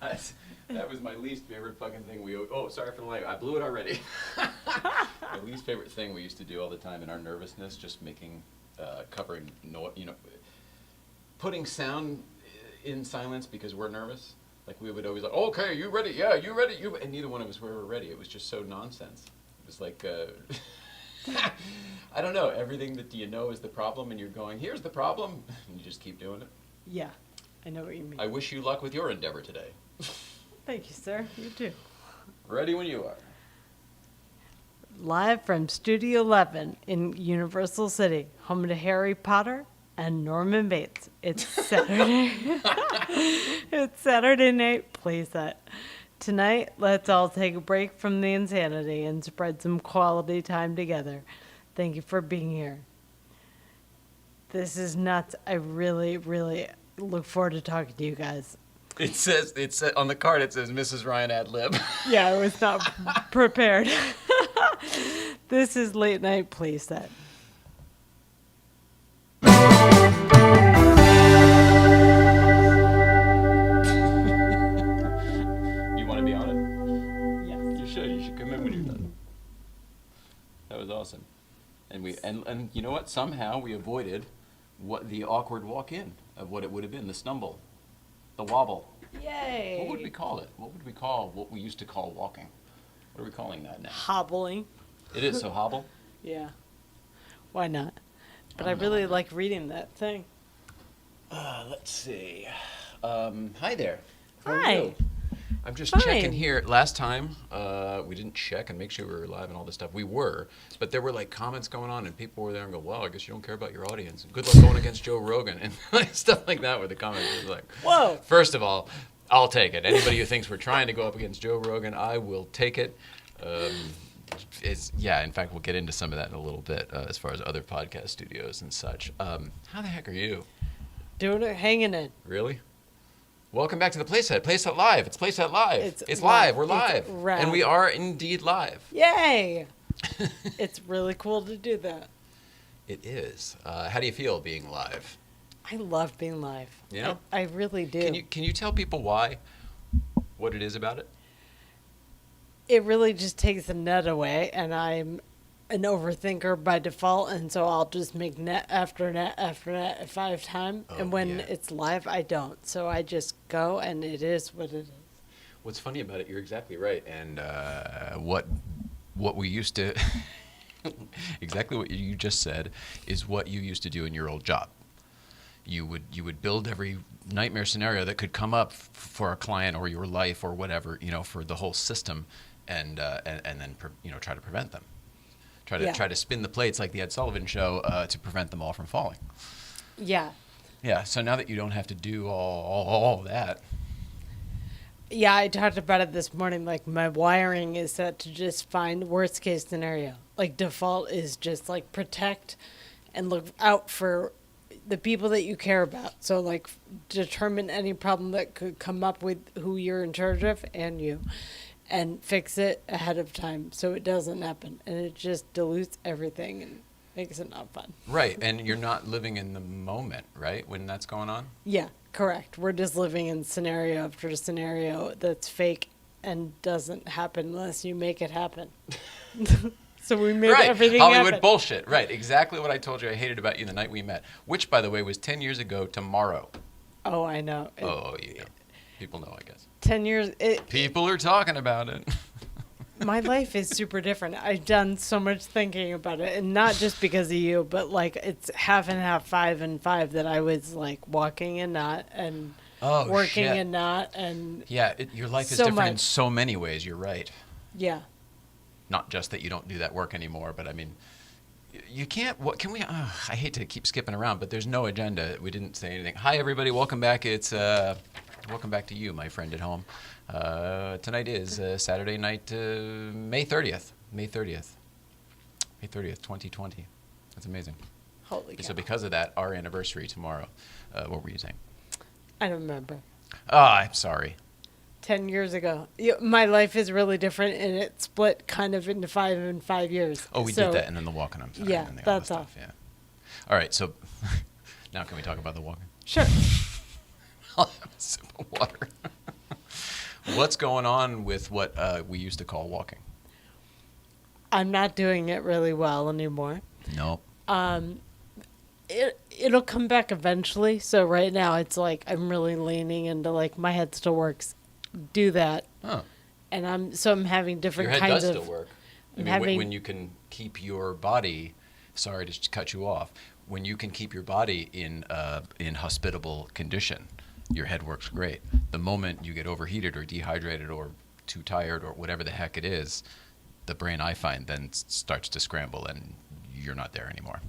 That was my least favorite fucking thing oh, sorry for the language. I blew it already. My least favorite thing we used to do all the time in our nervousness, just making, covering, putting sound in silence because we're nervous. Like we would always like, okay, you ready? Yeah, you ready? And neither one of us were ever ready. It was just so nonsense. It was like, I don't know, everything that you know is the problem and you're going, here's the problem, and you just keep doing it. Yeah, I know what you mean. I wish you luck with your endeavor today. Thank you, sir. You too. Ready when you are. Live from Studio 11 in Universal City, home to Harry Potter and Norman Bates. It's Saturday. It's Saturday Night Playset. Tonight, let's all take a break from the insanity and spread some quality time together. Thank you for being here. This is nuts. I really, really look forward to talking to you guys. It says on the card, it says Mrs. Ryan ad lib. Yeah, I was not prepared. This is Late Night Playset. You want to be on it? Yes. You should. You should come in when you're done. That was awesome. And and you know what? Somehow we avoided the awkward walk-in of what it would have been, the stumble, the wobble. Yay. What would we call it? What would we call what we used to call walking? What are we calling that now? Hobbling. It is, so hobble? Yeah. Why not? But I really like reading that thing. Let's see. Hi there. How are Hi. you? I'm just Fine. checking here. Last time, we didn't check and make sure we were live and all this stuff. We were, but there were like comments going on and people were there and go, wow, I guess you don't care about your audience. Good luck going against Joe Rogan and stuff like that with the comments. It was like, Whoa. First of all, I'll take it. Anybody who thinks we're trying to go up against Joe Rogan, I will take it. In fact, we'll get into some of that in a little bit as far as other podcast studios and such. How the heck are you? Doing it, hanging in. Really? Welcome back to the Playset. Playset Live. It's Playset Live. It's live. live. We're live. Rad. And we are indeed live. Yay! It's really cool to do that. It is. How do you feel being live? I love being live. Yeah? I really do. Can you tell people why? What it is about it? It really just takes the net away, and I'm an overthinker by default, and so I'll just make net after net after net 5 times. Oh, and when yeah. it's live, I don't. So I just go, and it is what it is. What's funny about it, you're exactly right. And what we used to, exactly what you just said, is what you used to do in your old job. You would build every nightmare scenario that could come up for a client or your life or whatever, for the whole system, and then try to prevent them. Try to spin the plates like the Ed Sullivan Show to prevent them all from falling. Yeah. Yeah. So now that you don't have to do all that. Yeah, I talked about it this morning. Like, my wiring is set to just find worst case scenario. Like, default is just like protect and look out for the people that you care about. So, like, determine any problem that could come up with who you're in charge of and you, and fix it ahead of time so it doesn't happen. And it just dilutes everything and makes it not fun. Right, and you're not living in the moment, right, when that's going on? Yeah, correct. We're just living in scenario after scenario that's fake and doesn't happen unless you make it happen. So we made everything Hollywood happen. bullshit. Right, exactly what I told you I hated about you the night we met, which, by the way, was 10 years ago tomorrow. Oh, I know. People know, I guess. 10 years. People are talking about it. My life is super different. I've done so much thinking about it, and not just because of you, but like it's half and half, 5 and 5 that I was like walking and not, and working shit. and not, and yeah, your life is so different in much. so many ways. You're right. Yeah. Not just that you don't do that work anymore, but I mean, you can't. What can we? I hate to keep skipping around, but there's no agenda. We didn't say anything. Hi, everybody. Welcome back. It's welcome back to you, my friend at home. Tonight is Saturday night, May 30th. May 30th, 2020. That's amazing. Holy cow. So because of that, our anniversary tomorrow. What were you saying? I don't remember. I'm sorry. 10 years ago. My life is really different, and it split kind of into 5 and 5 years. Oh, we did that, and then the walking. I'm sorry. Yeah, and then that's all. all. Yeah. All right, so now can we talk about the walking? Sure. I'll have a sip of water. What's going on with what we used to call walking? I'm not doing it really well anymore. No. It'll come back eventually. So right now it's like I'm really leaning into like my head still works. Do that. Oh. And I'm having different Your head kinds does of still work. I I'm mean, having when you can keep your body, sorry to cut you off, when you can keep your body in hospitable condition, your head works great. The moment you get overheated or dehydrated or too tired or whatever the heck it is, the brain, I find, then starts to scramble and you're not there anymore.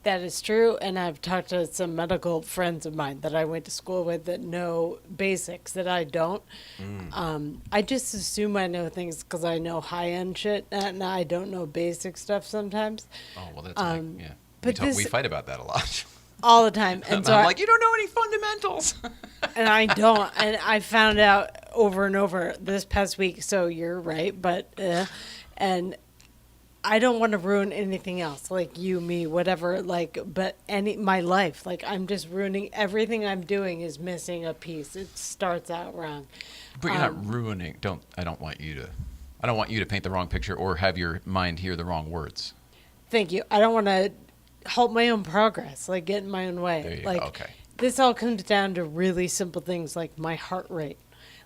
That is true, and I've talked to some medical friends of mine that I went to school with that know basics that I don't. I just assume I know things because I know high-end shit, and I don't know basic stuff sometimes. Oh, well, that's yeah. but We fight about that a lot. All the time. And so I'm like, you don't know any fundamentals. and I don't. And I found out over and over this past week, so you're right, but, and I don't want to ruin anything else, like you, me, whatever, like, but my life, like, I'm just ruining everything I'm doing is missing a piece. It starts out wrong. But you're not ruining. I don't want you to paint the wrong picture or have your mind hear the wrong words. Thank you. I don't want to halt my own progress, like get in my own way. There you like, go. Okay. This all comes down to really simple things like my heart rate.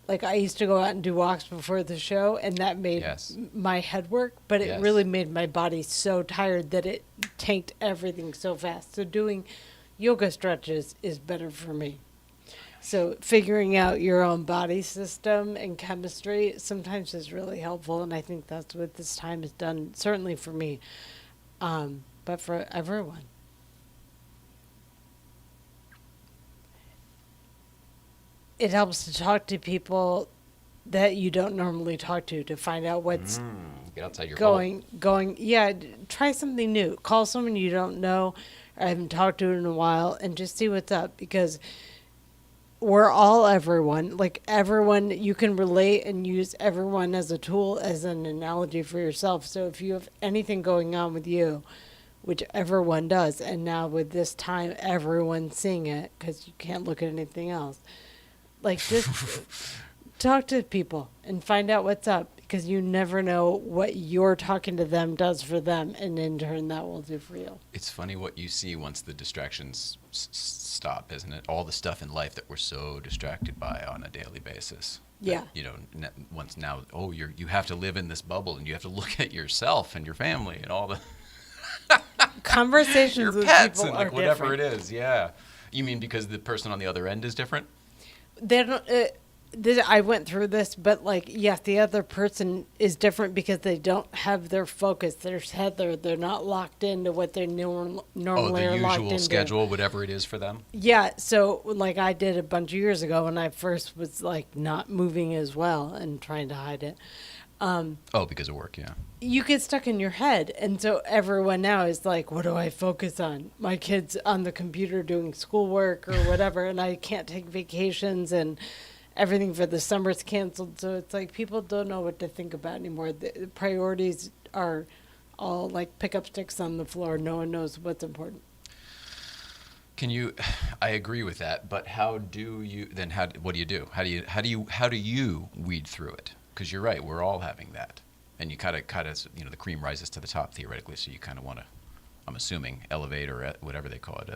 Like I used to go out and do walks before the show, and that made my head work, but it really made my body so tired that it tanked everything so fast. So doing yoga stretches is better for me. So figuring out your own body system and chemistry sometimes is really helpful, and I think that's what this time has done, certainly for me, but for everyone. It helps to talk to people that you don't normally talk to find out what's get outside your going. Yeah, try something new. Call someone you don't know or haven't talked to in a while and just see what's up, because we're all everyone. Like everyone, you can relate and use everyone as a tool, as an analogy for yourself. So if you have anything going on with you, which everyone does, and now with this time, everyone's seeing it because you can't look at anything else. Like, just talk to people and find out what's up, because you never know what you're talking to them does for them, and in turn, that will do for you. It's funny what you see once the distractions stop, isn't it? All the stuff in life that we're so distracted by on a daily basis. Yeah. That, once now, you have to live in this bubble, and you have to look at yourself and your family and all the conversations your with pets people and like are whatever different. it is. Yeah. You mean because the person on the other end is different? They don't. I went through this, but like, yes, the other person is different because they don't have their focus. They're not locked into what they normally are locked into. The usual schedule, whatever it is for them. Yeah. So like I did a bunch of years ago when I first was like not moving as well and trying to hide it. Because of work, yeah. You get stuck in your head. And so everyone now is like, what do I focus on? My kid's on the computer doing schoolwork or whatever, and I can't take vacations, and everything for the summer's canceled. So it's like people don't know what to think about anymore. The priorities are all like pickup sticks on the floor. No one knows what's important. I agree with that, but what do you do? How do you weed through it? Because you're right, we're all having that. And you kind of, the cream rises to the top theoretically, so you kind of want to, I'm assuming, elevate or whatever they call it,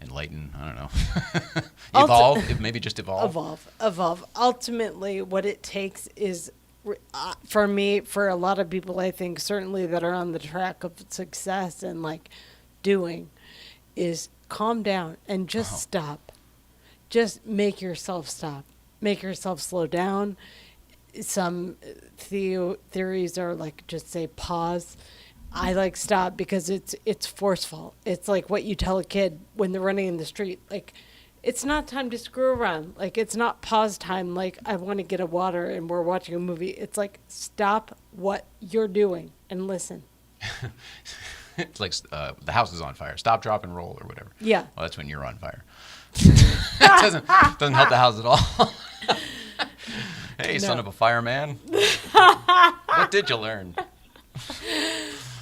enlighten, I don't know. Evolve, maybe just evolve. Evolve. Ultimately, what it takes is, for me, for a lot of people, I think, certainly that are on the track of success and like doing, is calm down and just stop. Just make yourself stop. Make yourself slow down. Some theories are like just say pause. I like stop because it's forceful. It's like what you tell a kid when they're running in the street. Like, it's not time to screw around. Like, it's not pause time. Like, I want to get a water and we're watching a movie. It's like, stop what you're doing and listen. It's like the house is on fire. Stop, drop, and roll or whatever. Yeah. Well, that's when you're on fire. It doesn't help the house at all. Hey, no. Son of a fireman. What did you learn?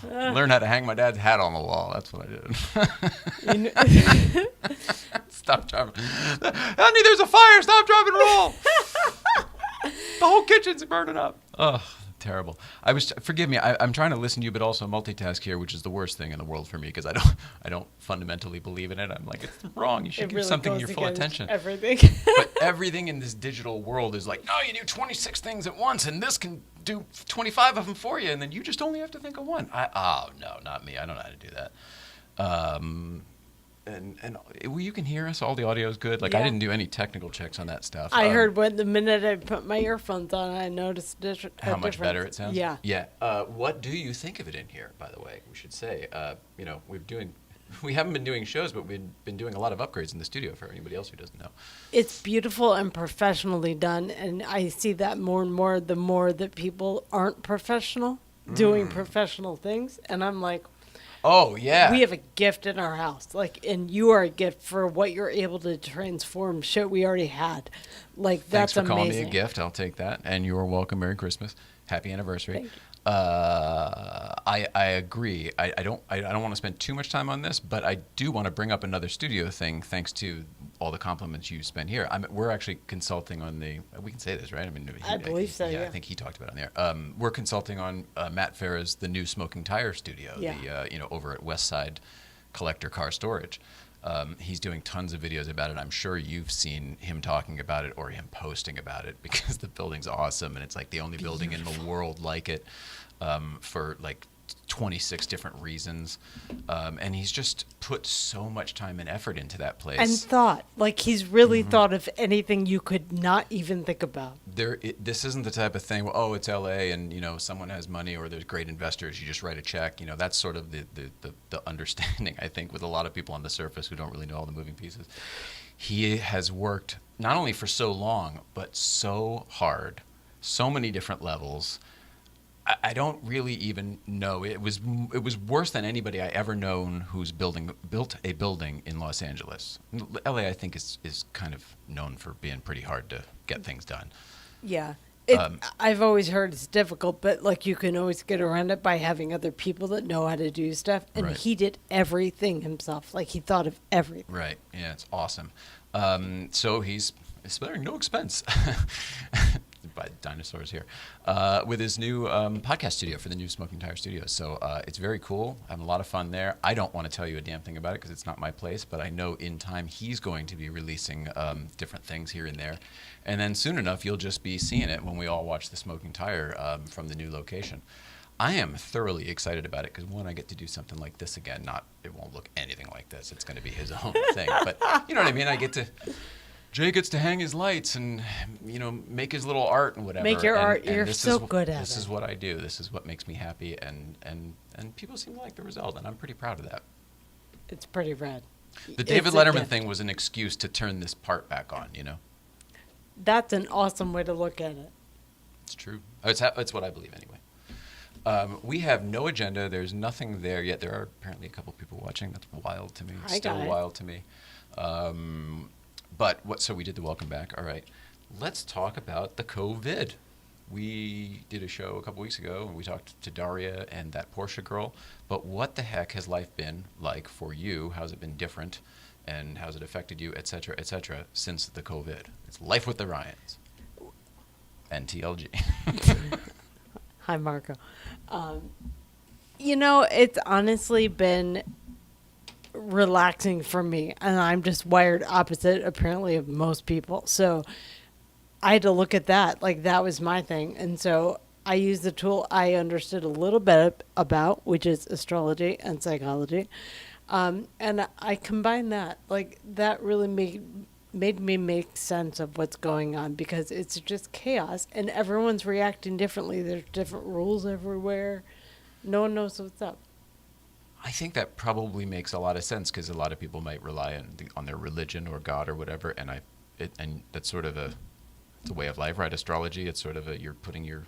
Learn how to hang my dad's hat on the wall. That's what I did. Stop driving. Honey, there's a fire. Stop, drop, and roll. whole kitchen's burning up. Ugh, terrible. Forgive me. I'm trying to listen to you, but also multitask here, which is the worst thing in the world for me because I don't fundamentally believe in it. I'm like, it's wrong. You should It give really something goes your full against attention. everything. But everything in this digital world is like, no, you do 26 things at once, and this can do 25 of them for you, and then you just only have to think of one. Oh no, not me. I don't know how to do that. And well, you can hear us. All the audio is good. Like I Yeah. didn't do any technical checks on that stuff. I heard when the minute I put my earphones on, I noticed how much better it sounds. Yeah. Yeah. What do you think of it in here? By the way, we should say. We haven't been doing shows, but we've been doing a lot of upgrades in the studio for anybody else who doesn't know. It's beautiful and professionally done, and I see that more and more the more that people aren't professional doing professional things, and I'm like, Oh yeah. we have a gift in our house, like, and you are a gift for what you're able to transform shit we already had. Like, Thanks that's for calling amazing. me a gift. I'll take that. And you're welcome. Merry Christmas. Happy anniversary. Thank you. I agree. I don't want to spend too much time on this, but I do want to bring up another studio thing. Thanks to all the compliments you spent here. We're actually consulting on the. We can say this, right? I mean, I believe so, yeah. I think he talked about it on there. We're consulting on Matt Farah's the new Smoking Tire studio. Yeah. The over at Westside Collector Car Storage. He's doing tons of videos about it. I'm sure you've seen him talking about it or him posting about it because the building's awesome and it's like the only building in the world like it for like 26 different reasons. And he's just put so much time and effort into that place. And thought, like, he's really thought of anything you could not even think about. This isn't the type of thing where, oh, it's LA and, someone has money or there's great investors. You just write a check. That's sort of the understanding, I think, with a lot of people on the surface who don't really know all the moving pieces. He has worked not only for so long, but so hard, so many different levels. I don't really even know. It was worse than anybody I ever known who's built a building in Los Angeles. LA, I think, is kind of known for being pretty hard to get things done. Yeah. I've always heard it's difficult, but like you can always get around it by having other people that know how to do stuff. And Right. he did everything himself. Like he thought of everything. Right. Yeah, it's awesome. So he's sparing no expense. By dinosaurs here, with his new podcast studio for the new Smoking Tire Studio. So it's very cool. I'm having a lot of fun there. I don't want to tell you a damn thing about it because it's not my place, but I know in time he's going to be releasing different things here and there. And then soon enough, you'll just be seeing it when we all watch the Smoking Tire from the new location. I am thoroughly excited about it because, one, I get to do something like this again. It won't look anything like this. It's going to be his own thing. But you know what I mean? Jay gets to hang his lights and, make his little art and whatever. Make your art. And You're this so is, good at it. This is what I do. This is what makes me happy. And people seem to like the result. And I'm pretty proud of that. It's pretty rad. The David It's a Letterman gift. thing was an excuse to turn this part back on, That's an awesome way to look at it. It's true. It's what I believe anyway. We have no agenda. There's nothing there yet. There are apparently a couple people watching. That's wild to me. It's I still got it. wild to me. So we did the welcome back. All right. Let's talk about the COVID. We did a show a couple weeks ago and we talked to Daria and that Porsche girl. But what the heck has life been like for you? How's it been different? And how's it affected you, et cetera, since the COVID? It's Life with the Ryans. And TLG. Hi, Marco. It's honestly been relaxing for me, and I'm just wired opposite, apparently, of most people. So I had to look at that. Like, that was my thing. And so I used the tool I understood a little bit about, which is astrology and psychology. And I combined that. Like, that really made me make sense of what's going on because it's just chaos and everyone's reacting differently. There's different rules everywhere. No one knows what's up. I think that probably makes a lot of sense because a lot of people might rely on their religion or God or whatever, and that's sort of it's a way of life, right? Astrology, it's sort of you're putting your.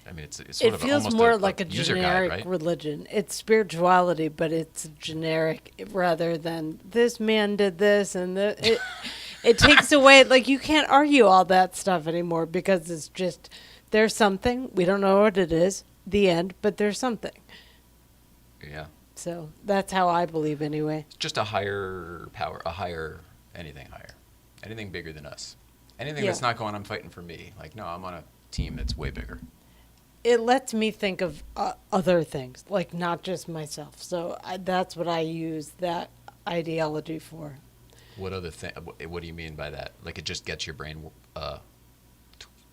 I mean, it's sort It of feels almost more like a user generic guide, right? religion. It's spirituality, but it's generic rather than this man did this and it takes away, like, you can't argue all that stuff anymore because it's just there's something, we don't know what it is, the end, but there's something. Yeah. So that's how I believe anyway. It's just a higher power, anything higher, anything bigger than us. Anything Yeah. that's not going, I'm fighting for me. Like, no, I'm on a team that's way bigger. It lets me think of other things, like not just myself. So that's what I use that ideology for. What other thing? What do you mean by that? Like, it just gets your brain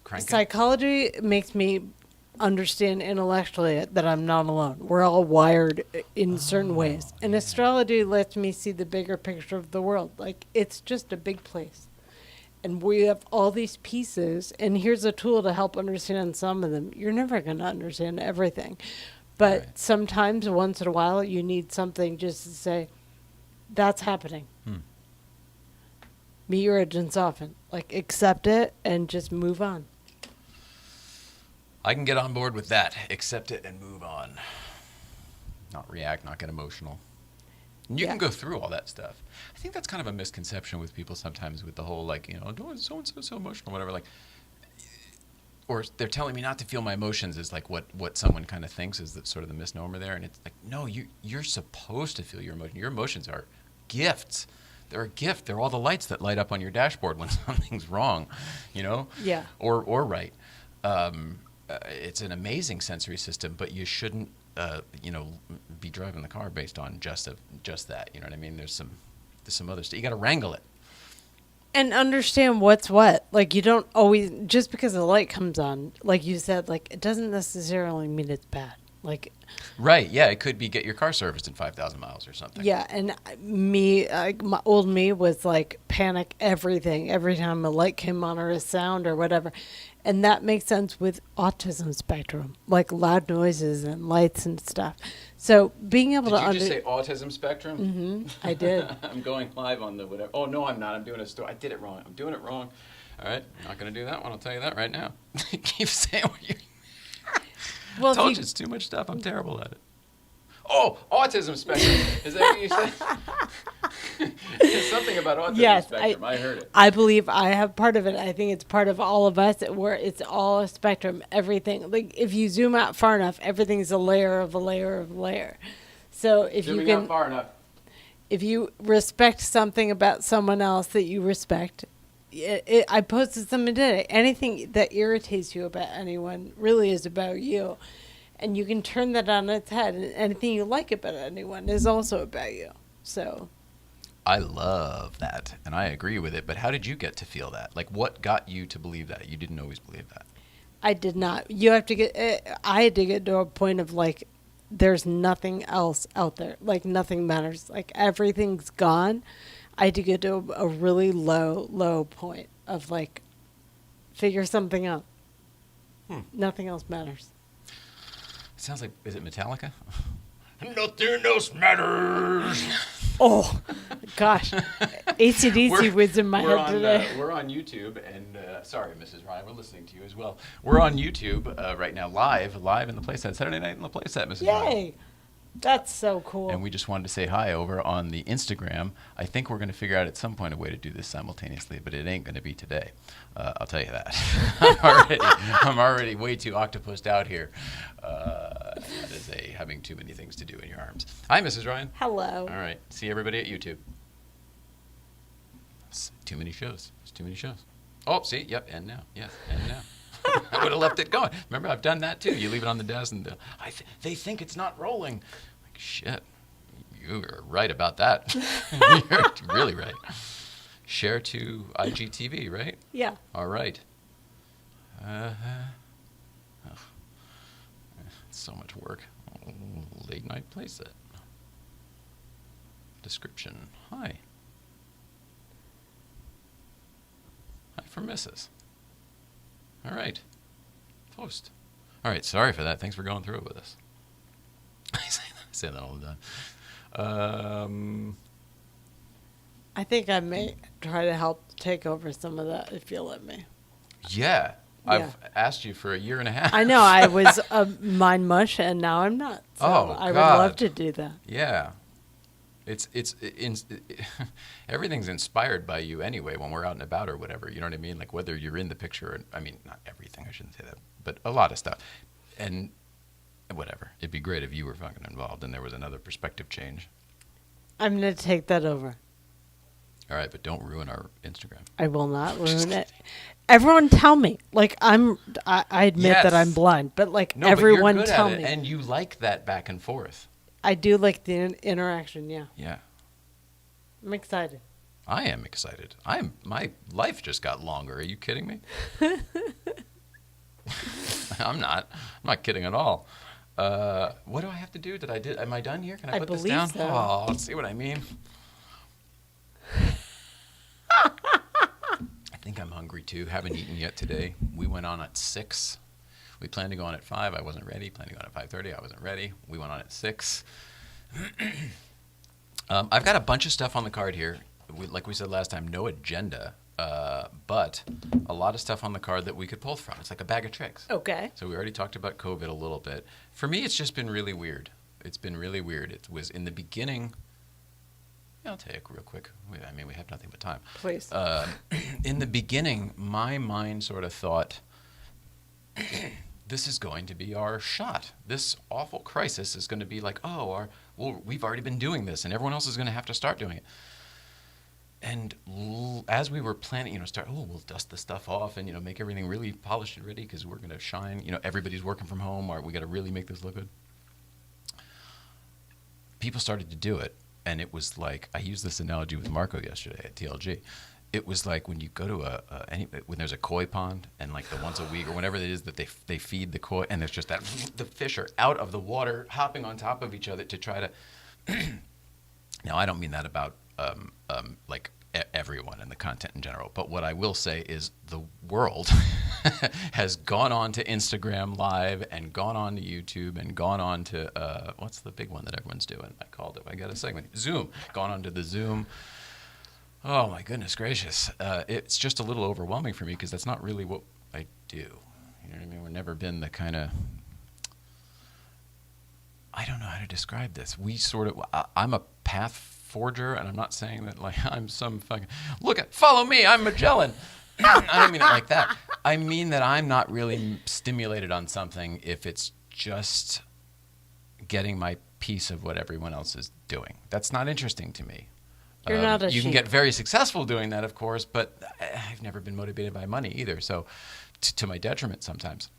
cranking? Psychology makes me understand intellectually that I'm not alone. We're all wired in certain ways. And yeah. astrology lets me see the bigger picture of the world. Like, it's just a big place. And we have all these pieces, and here's a tool to help understand some of them. You're never going to understand everything. But Right. sometimes, once in a while, you need something just to say, that's happening. Meet your agents often. Like, accept it and just move on. I can get on board with that. Accept it and move on. Not react, not get emotional. And you Yeah. can go through all that stuff. I think that's kind of a misconception with people sometimes with the whole, like, oh, so-and-so so emotional, whatever. Like, or they're telling me not to feel my emotions is like what someone kind of thinks is sort of the misnomer there. And it's like, no, you're supposed to feel your emotions. Your emotions are gifts. They're a gift. They're all the lights that light up on your dashboard when something's wrong, Yeah. or right. It's an amazing sensory system, but you shouldn't, be driving the car based on just that. You know what I mean? There's some other stuff. You got to wrangle it. And understand what's what. Like, you don't always, just because the light comes on, like you said, like, it doesn't necessarily mean it's bad. Like, Right. Yeah. It could be get your car serviced in 5,000 miles or something. yeah. And my old me was like panic everything every time a light came on or a sound or whatever. And that makes sense with autism spectrum, like loud noises and lights and stuff. So being able Did to you just say autism spectrum? I did. I'm going live on the whatever. Oh, no, I'm not. I'm doing a story. I did it wrong. I'm doing it wrong. All right. I'm not going to do that one. I'll tell you that right now. Keep saying what you... Well, I told if you you, it's too much stuff. I'm terrible at it. Oh, autism spectrum. Is that what you said? It's something about autism Yes, spectrum. I heard it. I believe I have part of it. I think it's part of all of us where it's all a spectrum, everything. Like, if you zoom out far enough, everything's a layer of a layer of a layer. So if Zooming you out can, far enough. if you respect something about someone else that you respect, I posted something today. Anything that irritates you about anyone really is about you. And you can turn that on its head. And anything you like about anyone is also about you. So I love that, and I agree with it. But how did you get to feel that? Like, what got you to believe that? You didn't always believe that. I did not. You have to get, I had to get to a point of like, there's nothing else out there. Like, nothing matters. Like, everything's gone. I had to get to a really low point of like, figure something out. Nothing else matters. Sounds like, is it Metallica? Nothing else matters. Oh, gosh. AC/DC was in my head today. We're on YouTube, and sorry, Mrs. Ryan, we're listening to you as well. We're on YouTube right now, live in the Playset, Saturday night in the Playset, Mrs. Ryan. Yay. That's so cool. And we just wanted to say hi over on the Instagram. I think we're going to figure out at some point a way to do this simultaneously, but it ain't going to be today. I'll tell you that. I'm already way too octopused out here. That is having too many things to do in your arms. Hi, Mrs. Ryan. Hello. All right. See everybody at YouTube. It's too many shows. There's too many shows. Oh, see? Yep. And now. Yes. And now. I would have left it going. Remember, I've done that too. You leave it on the desk, and they think it's not rolling. Like, shit. You are right about that. You're really right. Share to IGTV, right? Yeah. All right. It's so much work. Late Night Playset. Description. Hi. Hi from Mrs. All right. Post. All right. Sorry for that. Thanks for going through it with us. I say that all the time. I think I may try to help take over some of that if you'll let me. Yeah. Yeah. I've asked you for a year and a half. I know. I was a mind mush, and now I'm not. So I would love God. to do that. Yeah. Everything's inspired by you anyway when we're out and about or whatever. You know what I mean? Like, whether you're in the picture or, I mean, not everything, I shouldn't say that, but a lot of stuff. And whatever. It'd be great if you were fucking involved and there was another perspective change. I'm going to take that over. All right, but don't ruin our Instagram. I will not ruin it. Everyone tell me. Like I admit that I'm Yes. blind, but like No, everyone but you're good tell at it, me. and you like that back and forth. I do like the interaction. Yeah, Yeah, I'm excited. I am excited. My life just got longer. Are you kidding me? I'm not. I'm not kidding at all. What do I have to do? Am I done here? Can I I put this believe down? so. Oh, let's see what I mean. I think I'm hungry too. Haven't eaten yet today. We went on at 6. We planned to go on at 5. I wasn't ready. Planned to go on at 5:30. I wasn't ready. We went on at 6. I've got a bunch of stuff on the card here. Like we said last time, no agenda, but a lot of stuff on the card that we could pull from. It's like a bag of tricks. Okay. So we already talked about COVID a little bit. For me, it's just been really weird. It's been really weird. It was in the beginning. I'll tell you real quick. We have nothing but time. Please. In the beginning, my mind sort of thought, this is going to be our shot. This awful crisis is going to be like, we've already been doing this, and everyone else is going to have to start doing it. And as we were planning, we'll dust the stuff off and, make everything really polished and ready because we're going to shine. Everybody's working from home, or we got to really make this look good. People started to do it. And it was like, I used this analogy with Marco yesterday at TLG. It was like when you go to when there's a koi pond, and like the once a week or whenever it is that they feed the koi, and there's just the fish are out of the water hopping on top of each other to try to. Now, I don't mean that about like everyone and the content in general, but what I will say is the world has gone on to Instagram Live and gone on to YouTube and gone on to what's the big one that everyone's doing? I called it. I got a segment. Zoom. Gone on to the Zoom. Oh my goodness gracious! It's just a little overwhelming for me because that's not really what I do. You know what I mean? We've never been the kind of. I don't know how to describe this. I'm a path forger, and I'm not saying that like I'm some fucking follow me, I'm Magellan. I don't mean it like that. I mean that I'm not really stimulated on something if it's just getting my piece of what everyone else is doing. That's not interesting to me. You're not a You can sheep. get very successful doing that, of course, but I've never been motivated by money either, so to my detriment sometimes.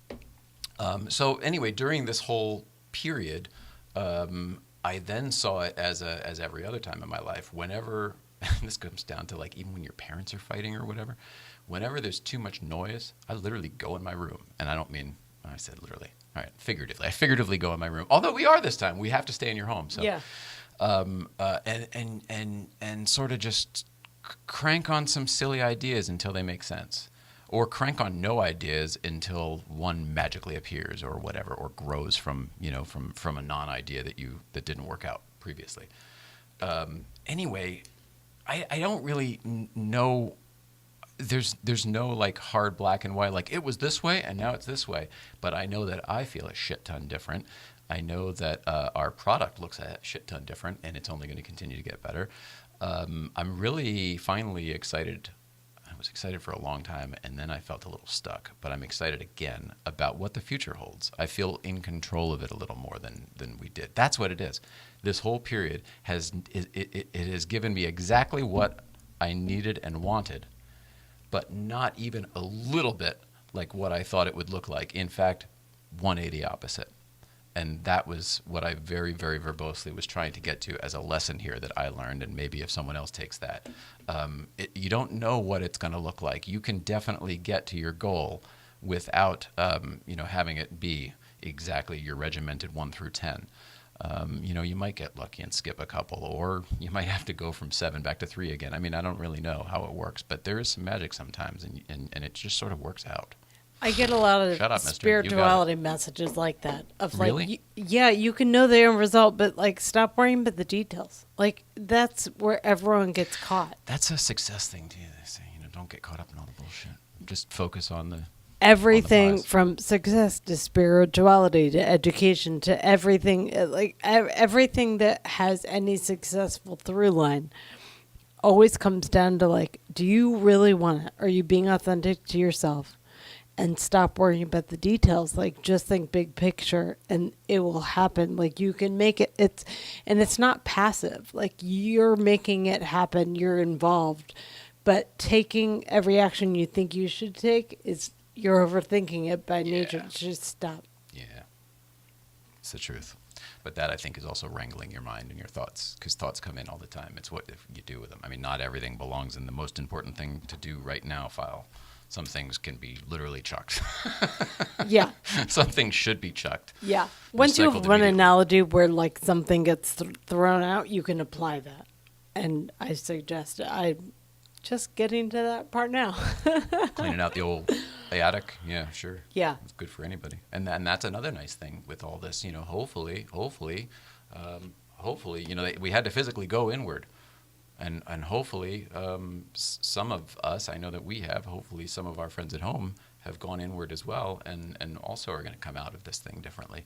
So anyway, during this whole period, I then saw it as every other time in my life. Whenever this comes down to like even when your parents are fighting or whatever, whenever there's too much noise, I literally go in my room, and I don't mean I said literally. All right, figuratively. I figuratively go in my room. Although we are this time, we have to stay in your home. So Yeah. And sort of just crank on some silly ideas until they make sense, or crank on no ideas until one magically appears or whatever, or grows from a non-idea that didn't work out previously. Anyway, I don't really know. There's no like hard black and white, like it was this way and now it's this way. But I know that I feel a shit ton different. I know that our product looks a shit ton different, and it's only going to continue to get better. I'm really finally excited. I was excited for a long time, and then I felt a little stuck. But I'm excited again about what the future holds. I feel in control of it a little more than we did. That's what it is. This whole period has given me exactly what I needed and wanted, but not even a little bit like what I thought it would look like. In fact, 180 opposite. And that was what I very, very verbosely was trying to get to as a lesson here that I learned. And maybe if someone else takes that, you don't know what it's going to look like. You can definitely get to your goal without, having it be exactly your regimented 1 through 10. You might get lucky and skip a couple, or you might have to go from 7 back to 3 again. I mean, I don't really know how it works, but there is some magic sometimes, and it just sort of works out. I get a lot of Shut up, mister. spirituality messages like that. Of like, Really? you can know the end result, but like, stop worrying about the details. Like, that's where everyone gets caught. That's a success thing to say. Don't get caught up in all the bullshit. Just focus on the Everything prize. from success to spirituality to education to everything, everything that has any successful through line always comes down to like, do you really want it? Are you being authentic to yourself? and stop worrying about the details. Like, just think big picture and it will happen. Like, you can make it. It's not passive. Like, you're making it happen. You're involved. But taking every action you think you should take is, you're overthinking it by nature. Just stop. Yeah. It's the truth. But that, I think, is also wrangling your mind and your thoughts, because thoughts come in all the time. It's what you do with them. I mean, not everything belongs in the most important thing to do right now file. Some things can be literally chucked. Yeah. Some things should be chucked. Yeah. Once you have one analogy where, like, something gets thrown out, you can apply that. And I suggest I'm just getting to that part now. Cleaning out the old attic. Yeah, sure. Yeah. It's good for anybody. And that's another nice thing with all this. You know, hopefully, you know, we had to physically go inward. And hopefully, some of us, I know that we have, hopefully some of our friends at home have gone inward as well, and also are going to come out of this thing differently.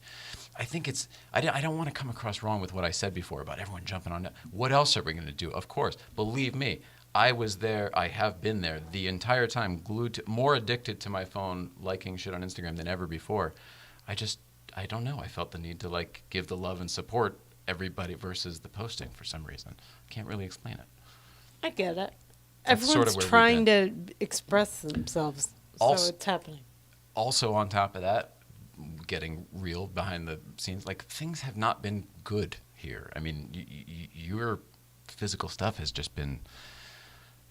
I think I don't want to come across wrong with what I said before about everyone jumping on that. What else are we going to do? Of course, believe me, I was there, I have been there the entire time, more addicted to my phone, liking shit on Instagram than ever before. I don't know, I felt the need to, like, give the love and support everybody versus the posting for some reason. Can't really explain it. I get it. That's Everyone's sort of trying to express themselves, so it's happening. Also, on top of that, getting real behind the scenes, like, things have not been good here. I mean, your physical stuff has just been,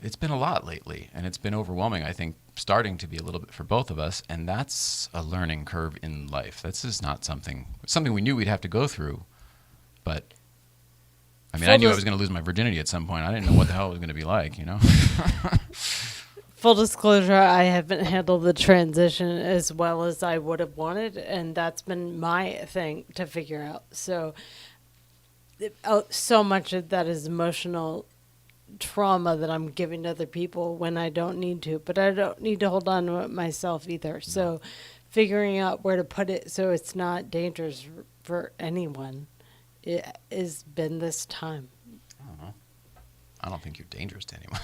it's been a lot lately, and it's been overwhelming, I think, starting to be a little bit for both of us, and that's a learning curve in life. That's just not something we knew we'd have to go through. But, I mean, I knew I was going to lose my virginity at some point. I didn't know what the hell it was going to be like, you know? Full disclosure, I haven't handled the transition as well as I would have wanted, and that's been my thing to figure out. So, so much of that is emotional trauma that I'm giving to other people when I don't need to. But I don't need to hold on to it myself either. So, figuring out where to put it so it's not dangerous for anyone. It has been this time. I don't know. I don't think you're dangerous to anyone.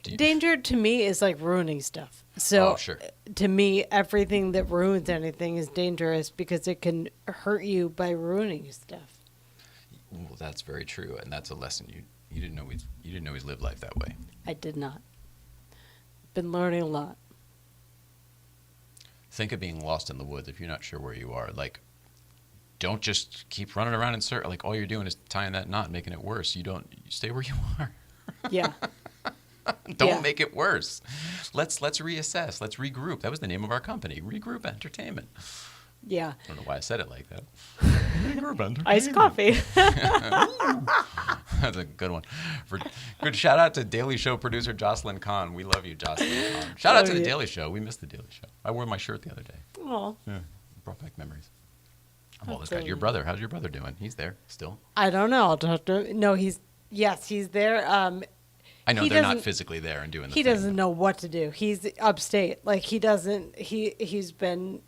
Danger to me is like ruining stuff. So sure. To me, everything that ruins anything is dangerous because it can hurt you by ruining stuff. Well, that's very true, and that's a lesson you didn't know he's lived life that way. I did not. Been learning a lot. Think of being lost in the woods if you're not sure where you are. Like, don't just keep running around in circles. Like, all you're doing is tying that knot, making it worse. You stay where you are. Yeah. Don't make it worse. Let's reassess. Let's regroup. That was the name of our company, Regroup Entertainment. Yeah. I don't know why I said it like that. Regroup Entertainment. Iced coffee. That's a good one. Good shout out to Daily Show producer Jocelyn Kahn. We love you, Jocelyn Kahn. Shout out to the Daily Show. We missed the Daily Show. I wore my shirt the other day. Oh. Yeah. Brought back memories. I'm all this guy. Your brother. How's your brother doing? He's there still. I don't know. I'll talk to him. No, he's there. I know they're not physically there and doing the thing. He doesn't know what to do. He's upstate. Like, he doesn't, he's been,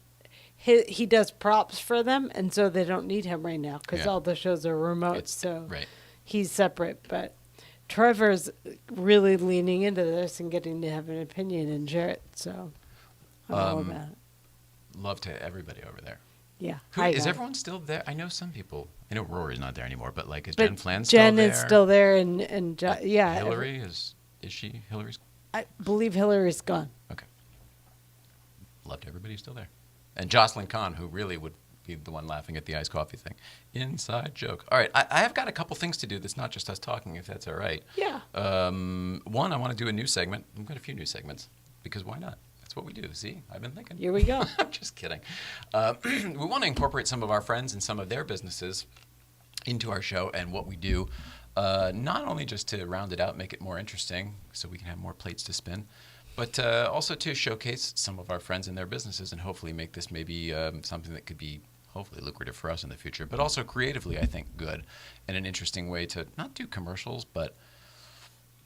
he does props for them, and so they don't need him right now because all the shows are remote. He's separate. But Trevor's really leaning into this and getting to have an opinion and share it. So I don't know about it. Love to everybody over there. Yeah. Is everyone still there? I know some people. I know Rory's not there anymore, but, like, is Jen Flan still there? Jen is still there, and yeah. Hillary is she? Hillary's? I believe Hillary's gone. Okay. Loved everybody still there. And Jocelyn Kahn, who really would be the one laughing at the iced coffee thing. Inside joke. All right, I have got a couple things to do that's not just us talking, if that's all right. Yeah. One, I want to do a new segment. We've got a few new segments, because why not? That's what we do. See, I've been thinking. Here we go. I'm just kidding. We want to incorporate some of our friends and some of their businesses into our show and what we do, not only just to round it out, make it more interesting so we can have more plates to spin, but also to showcase some of our friends and their businesses and hopefully make this maybe something that could be hopefully lucrative for us in the future, but also creatively, I think, good and an interesting way to not do commercials, but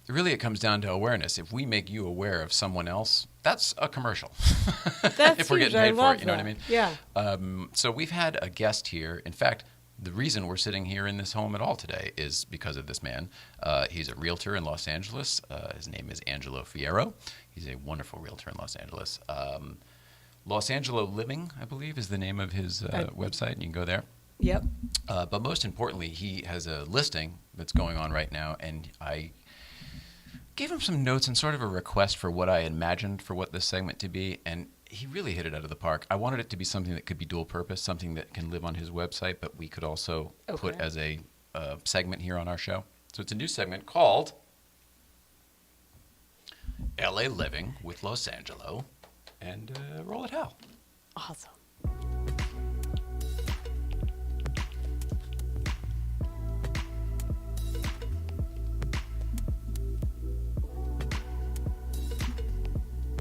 really it comes down to awareness. If we make you aware of someone else, that's a commercial. That's if we're huge. getting paid for it, you know that. what I mean? Yeah. So we've had a guest here. In fact, the reason we're sitting here in this home at all today is because of this man. He's a realtor in Los Angeles. His name is Angelo Fierro. He's a wonderful realtor in Los Angeles. Los Angelo Living, I believe, is the name of his website, and you can go there. Yep. But most importantly, he has a listing that's going on right now, and I gave him some notes and sort of a request for what I imagined for what this segment to be, and he really hit it out of the park. I wanted it to be something that could be dual purpose, something that can live on his website, but we could also put as a segment here on our show. So it's a new segment called LA Living with Los Angelo, and roll it, Hal. Awesome.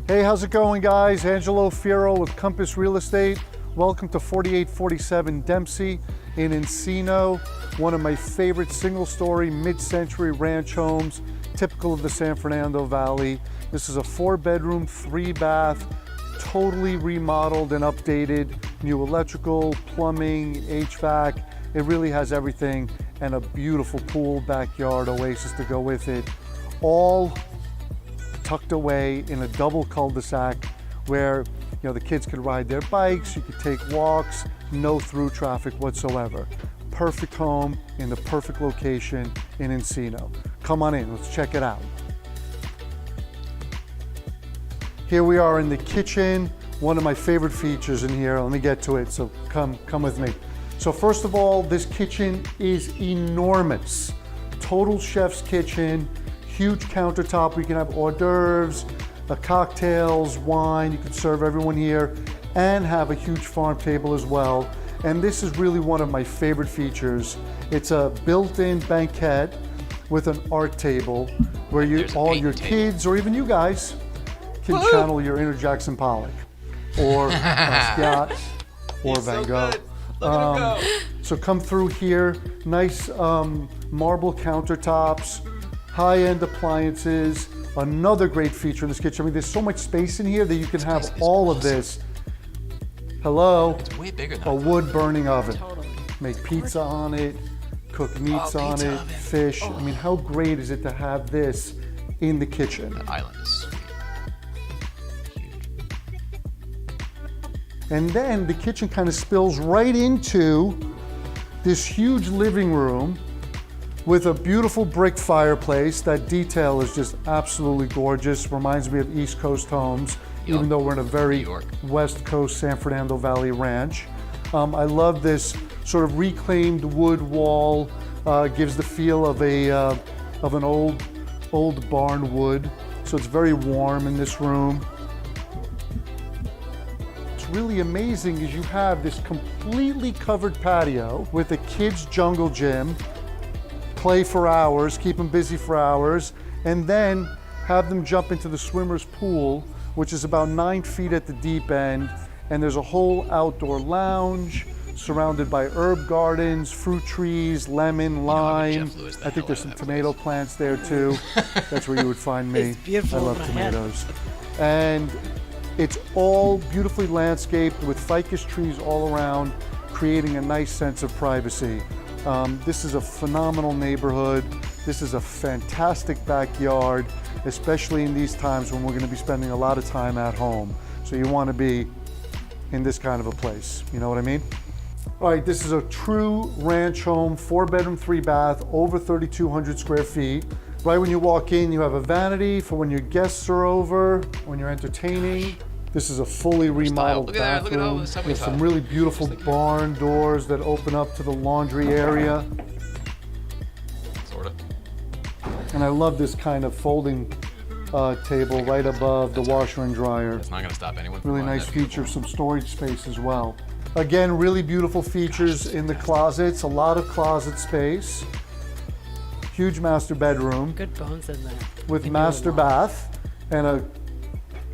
Hey, how's it going, guys? Angelo Fierro with Compass Real Estate. Welcome to 4847 Dempsey in Encino, one of my favorite single-story mid-century ranch homes, typical of the San Fernando Valley. This is a 4-bedroom, 3-bath, totally remodeled and updated, new electrical, plumbing, HVAC. It really has everything, and a beautiful pool, backyard, oasis to go with it. All tucked away in a double cul-de-sac where the kids could ride their bikes, you could take walks, no through traffic whatsoever. Perfect home in the perfect location in Encino. Come on in, let's check it out. Here we are in the kitchen, one of my favorite features in here. Let me get to it, so come with me. So first of all, this kitchen is enormous. Total chef's kitchen. Huge countertop where you can have hors d'oeuvres, cocktails, wine. You can serve everyone here and have a huge farm table as well. And this is really one of my favorite features. It's a built-in banquette with an art table where all your kids or even you guys can channel your inner Jackson Pollock or Basquiat or Van Gogh. So come through here, nice marble countertops, high-end appliances. Another great feature in this kitchen. I mean, there's so much space in here that you can have all of this. Hello. It's way bigger than a wood-burning oven. Totally. Make pizza on it, cook meats on it, fish. I mean, how great is it to have this in the kitchen? The island is sweet. Huge. And then the kitchen kind of spills right into this huge living room with a beautiful brick fireplace. That detail is just absolutely gorgeous. Reminds me of East Coast homes, even though we're in a very West Coast San Fernando Valley ranch. I love this sort of reclaimed wood wall. Gives the feel of an old barn wood. So it's very warm in this room. What's really amazing is you have this completely covered patio with a kids' jungle gym. Play for hours, keep them busy for hours, and then have them jump into the swimmer's pool, which is about 9 feet at the deep end. And there's a whole outdoor lounge surrounded by herb gardens, fruit trees, lemon, lime. I think there's some tomato plants there too. That's where you would find me. It's beautiful. I love tomatoes. And it's all beautifully landscaped with ficus trees all around, creating a nice sense of privacy. This is a phenomenal neighborhood. This is a fantastic backyard, especially in these times when we're going to be spending a lot of time at home. So you want to be in this kind of a place. You know what I mean? All right, this is a true ranch home, 4-bedroom, 3-bath, over 3,200 square feet. Right when you walk in, you have a vanity for when your guests are over, when you're entertaining. This is a fully remodeled bathroom with some really beautiful barn doors that open up to the laundry area. Sort of. And I love this kind of folding table right above the washer and dryer. It's not going to stop anyone from Really wanting nice that feature, some storage space as well. Again, really beautiful features in the closets, a lot of closet space. Huge master bedroom Good bones in there. with master bath and a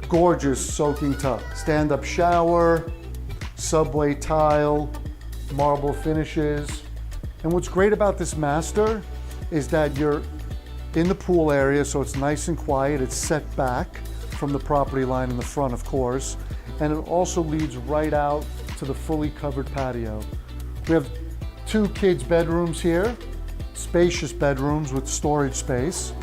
gorgeous soaking tub. Stand-up shower, subway tile, marble finishes. And what's great about this master is that you're in the pool area, so it's nice and quiet. It's set back from the property line in the front, of course. And it also leads right out to the fully covered patio. We have 2 kids' bedrooms here, spacious bedrooms with storage space.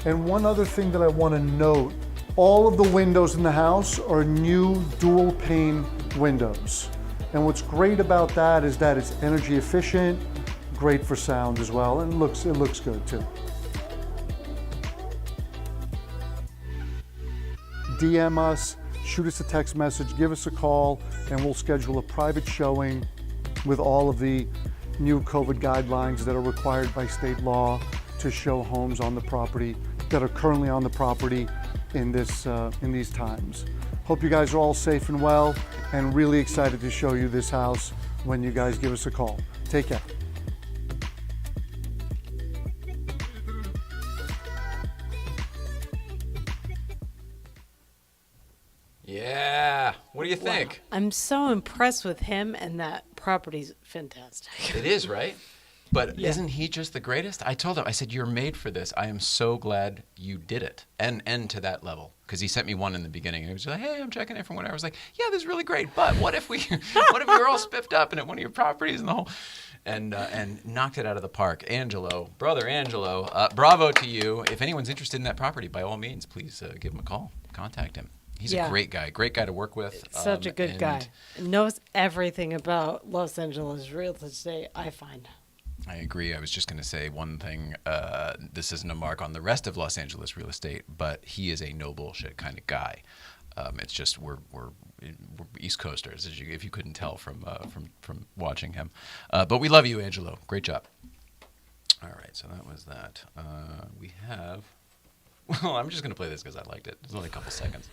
And one other thing that I want to note, all of the windows in the house are new dual pane windows. And what's great about that is that it's energy efficient, great for sound as well, and it looks good too. DM us, shoot us a text message, give us a call, and we'll schedule a private showing with all of the new COVID guidelines that are required by state law to show homes on the property that are currently on the property in these times. Hope you guys are all safe and well, and really excited to show you this house when you guys give us a call. Take care. Yeah. What do you think? I'm so impressed with him, and that property's fantastic. It is, right? But Yeah. isn't he just the greatest? I told him, I said, you're made for this. I am so glad you did it. And to that level. Because he sent me one in the beginning. And he was like, hey, I'm checking in from whatever. I was like, yeah, this is really great. But what if we were all spiffed up and at one of your properties and the whole... And knocked it out of the park. Angelo, brother Angelo, bravo to you. If anyone's interested in that property, by all means, please give him a call. Contact him. He's a great guy to work with. Such a good guy. Knows everything about Los Angeles real estate, I find. I agree. I was just going to say one thing. This isn't a mark on the rest of Los Angeles real estate, but he is a no bullshit kind of guy. It's just we're East Coasters, if you couldn't tell from watching him. But we love you, Angelo. Great job. All right, so that was that. We have. Well, I'm just going to play this because I liked it. It's only a couple seconds.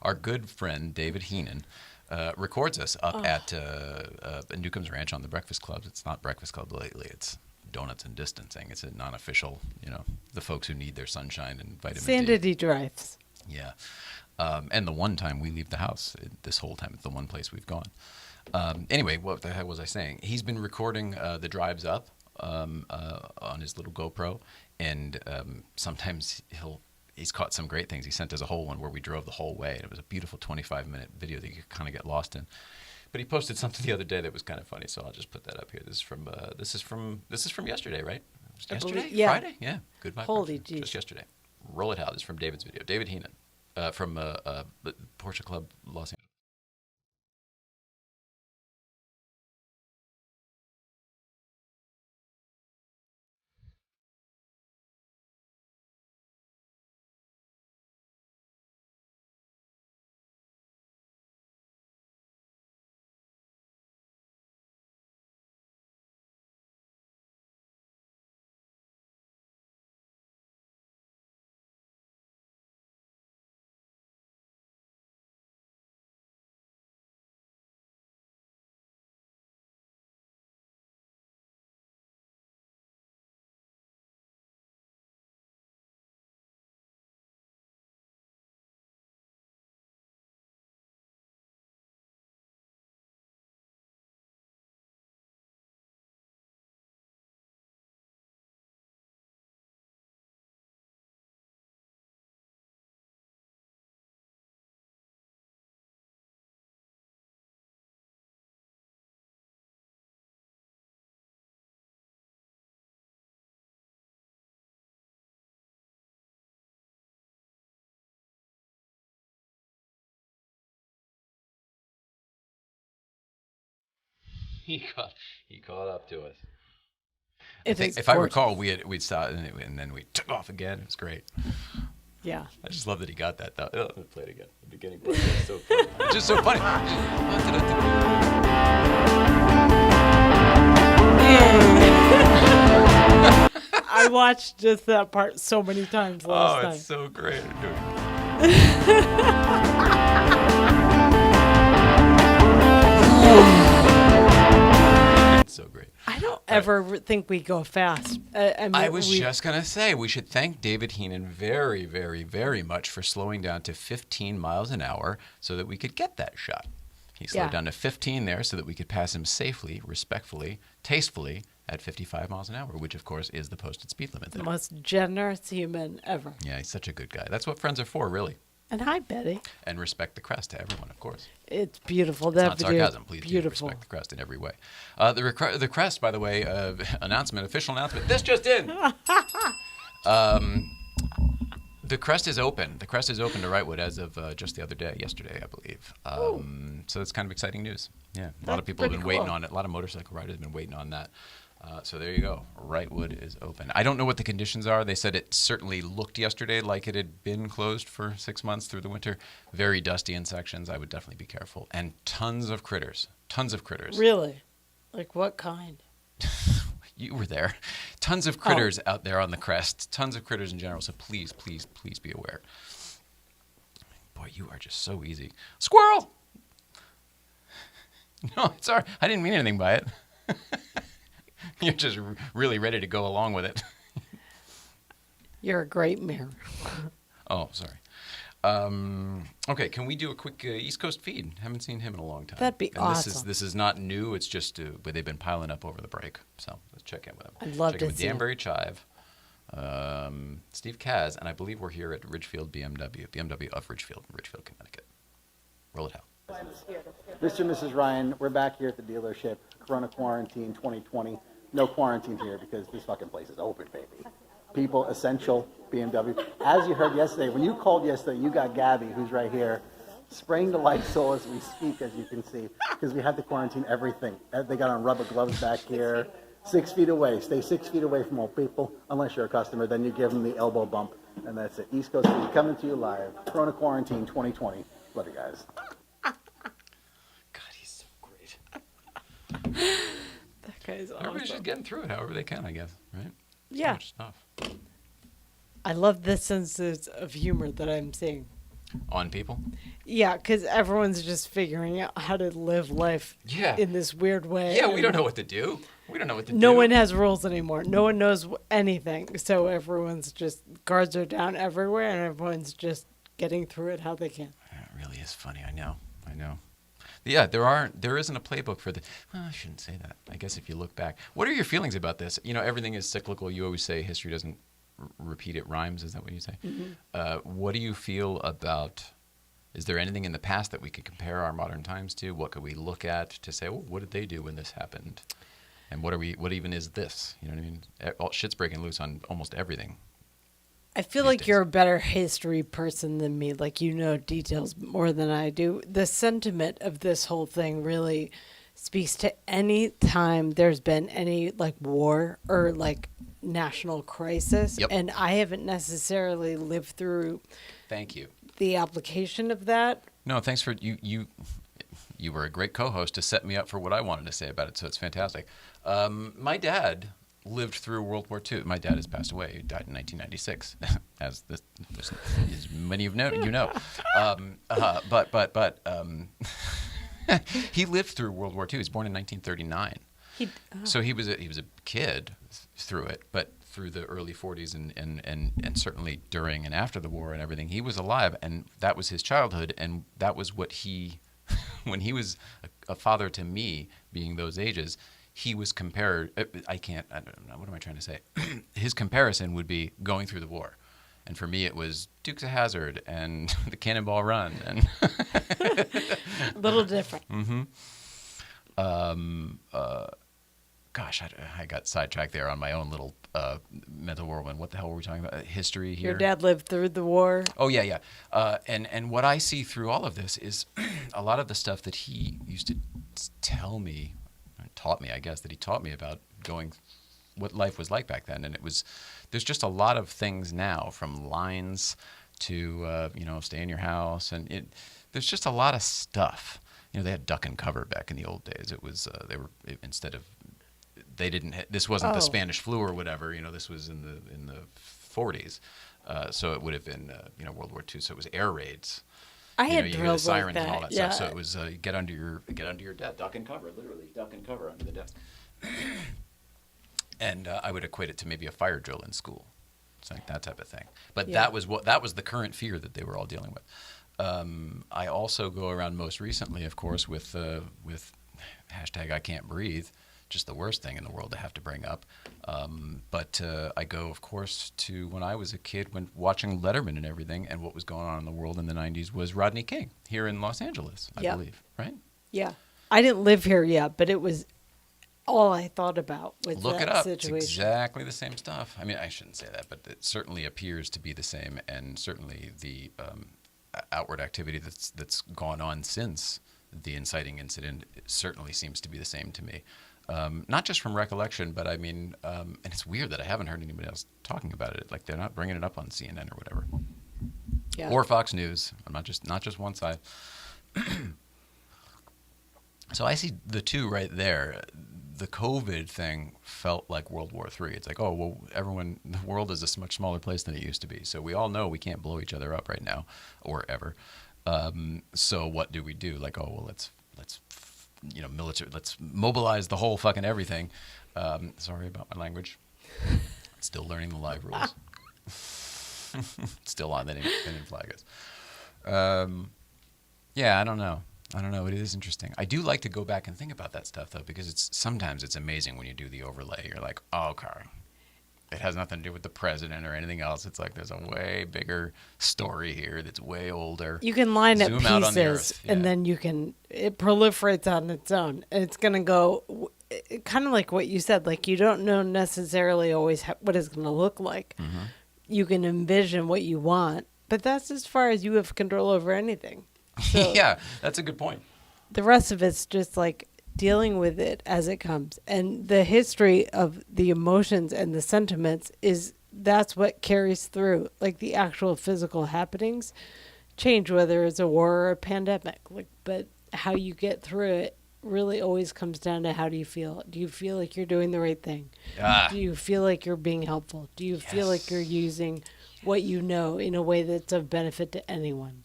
Our good friend David Heenan records us up at Newcomb's Ranch on the Breakfast Club. It's not Breakfast Club lately. It's Donuts and Distancing. It's a non-official, the folks who need their sunshine and vitamin D. Sanity drives. Yeah. And the one time we leave the house, this whole time, it's the one place we've gone. Anyway, what the heck was I saying? He's been recording the drives up on his little GoPro, and sometimes he's caught some great things. He sent us a whole one where we drove the whole way, and it was a beautiful 25-minute video that you could kind of get lost in. But he posted something the other day that was kind of funny, so I'll just put that up here. This is from yesterday, right? Yesterday? Yeah. Friday? Yeah. Goodbye. Holy jeez. Just yesterday. Roll it out. This is from David's video. David Heenan from Porsche Club Los Angeles. He caught up to us. If I recall, we'd saw it and then we took off again. It was great. Yeah. I just love that he got that. Let me play it again. The beginning part is so funny. It's just so funny. I watched just that part so many times last night. It's so great. It's so great. I don't ever think we go fast. I was just going to say, we should thank David Heenan very, very, very much for slowing down to 15 miles an hour so that we could get that shot. He slowed down to 15 there so that we could pass him safely, respectfully, tastefully at 55 miles an hour, which, of course, is the posted speed limit there. The most generous human ever. Yeah, he's such a good guy. That's what friends are for, really. And hi, Betty. And respect the crest to everyone, of course. It's beautiful. It's That not video is sarcasm. Please do beautiful. respect the crest in every way. The crest, by the way, official announcement. This just in. The crest is open. The crest is open to Wrightwood as of just the other day, yesterday, I believe. So it's kind of exciting news. Yeah, a lot of people have been waiting on it. A lot of motorcycle riders have been waiting on that. So there you go. Wrightwood is open. I don't know what the conditions are. They said it certainly looked yesterday like it had been closed for 6 months through the winter. Very dusty in sections. I would definitely be careful. And tons of critters. Tons of critters. Really? Like what kind? You were there. Tons of critters out there on the crest. Tons of critters in general. So please, please, please be aware. Boy, you are just so easy. Squirrel! No, it's all right. I didn't mean anything by it. You're just really ready to go along with it. You're a great mayor. Oh, sorry. Okay, can we do a quick East Coast feed? Haven't seen him in a long time. That'd be and awesome. This is not new. It's just they've been piling up over the break. So let's check in with them. I'd love check to in with see Danbury Chive, Steve Kaz, and I believe we're here at Ridgefield BMW of Ridgefield, Connecticut. Roll it out. Mr. and Mrs. Ryan, we're back here at the dealership. Corona quarantine 2020. No quarantine here because this fucking place is open, baby. People, essential BMW. As you heard yesterday, when you called yesterday, you got Gabby, who's right here, spraying the Lysol as we speak, as you can see, because we had to quarantine everything. They got on rubber gloves back here. 6 feet away. Stay 6 feet away from all people, unless you're a customer. Then you give them the elbow bump, and that's it. East Coast Feed coming to you live. Corona quarantine 2020. Love you guys. God, he's so great. That guy's awesome. Everybody's just getting through it however they can, I guess, right? Yeah. So much stuff. I love the senses of humor that I'm seeing. On people? Yeah, because everyone's just figuring out how to live life in this weird way. Yeah, we don't know what to do. We don't know what to do. No one has rules anymore. No one knows anything. So everyone's just, guards are down everywhere, and everyone's just getting through it how they can. It really is funny. I know. Yeah, there isn't a playbook for the. Well, I shouldn't say that. I guess if you look back, what are your feelings about this? You know, everything is cyclical. You always say history doesn't repeat, it rhymes. Is that what you say? Mm-hmm. What do you feel about? Is there anything in the past that we could compare our modern times to? What could we look at to say, well, what did they do when this happened? And what even is this? You know what I mean? All shit's breaking loose on almost everything. I feel like you're a better history person than me. Like, you know details more than I do. The sentiment of this whole thing really speaks to any time there's been any, like, war or, like, national crisis. Yep. And I haven't necessarily lived through Thank you. the application of that. No, thanks for you were a great co-host to set me up for what I wanted to say about it, so it's fantastic. My dad lived through World War II. My dad has passed away. He died in 1996, as many of you know. But he lived through World War II. He was born in 1939. So he was a kid through it, but through the early 40s and certainly during and after the war and everything, he was alive, and that was his childhood, and that was what he, when he was a father to me, being those ages, he was compared. I don't know. What am I trying to say? His comparison would be going through the war, and for me, it was Dukes of Hazzard and the Cannonball Run, and A little different. Mm-hmm. Gosh, I got sidetracked there on my own little mental whirlwind. What the hell were we talking about? History here. Your dad lived through the war. Oh yeah. And what I see through all of this is a lot of the stuff that he used to tell me, taught me, I guess, that he taught me about what life was like back then. And there's just a lot of things now, from lines to stay in your house, and there's just a lot of stuff. You know, they had duck and cover back in the old days. It was this wasn't the Spanish flu or whatever. You know, this was in the 40s, so it would have been World War II. So it was air raids. I had you hear the drills sirens like that. and all that Yeah. stuff. So it was get under your desk, duck and cover, literally duck and cover under the desk. And I would equate it to maybe a fire drill in school. It's like that type of thing. But that was the current fear that they were all dealing with. I also go around most recently, of course, with hashtag I can't breathe, just the worst thing in the world to have to bring up. But I go, of course, to when I was a kid, when watching Letterman and everything, and what was going on in the world in the 90s was Rodney King here in Los Angeles, I believe, right? Yeah. I didn't live here yet, but it was all I thought about with Look that it up. situation. It's exactly the same stuff. I mean, I shouldn't say that, but it certainly appears to be the same, and certainly the outward activity that's gone on since the inciting incident certainly seems to be the same to me. Not just from recollection, but I mean, and it's weird that I haven't heard anybody else talking about it. Like they're not bringing it up on CNN or whatever, Yeah. or Fox News. I'm not just one side. So I see the two right there. The COVID thing felt like World War III. It's like, oh, well, the world is a much smaller place than it used to be. So we all know we can't blow each other up right now or ever. So what do we do? Like, oh, well, let's let's mobilize the whole fucking everything. Sorry about my language. Still learning the live rules. Still on. They didn't flag us. Yeah, I don't know. It is interesting. I do like to go back and think about that stuff, though, because sometimes it's amazing when you do the overlay. You're like, oh, okay, it has nothing to do with the president or anything else. It's like there's a way bigger story here that's way older. You can line up Zoom out on the pieces, earth. Yeah. and then it proliferates on its own. And it's going to go kind of like what you said. Like, you don't know necessarily always what it's going to look like. Mm-hmm. You can envision what you want, but that's as far as you have control over anything. So Yeah, that's a good point. the rest of it's just like dealing with it as it comes. And the history of the emotions and the sentiments that's what carries through. Like the actual physical happenings change, whether it's a war or a pandemic. But how you get through it really always comes down to how do you feel? Do you feel like you're doing the right thing? Ah, Do you feel like you're being helpful? Do you feel like you're using what you know in a way that's of benefit to anyone?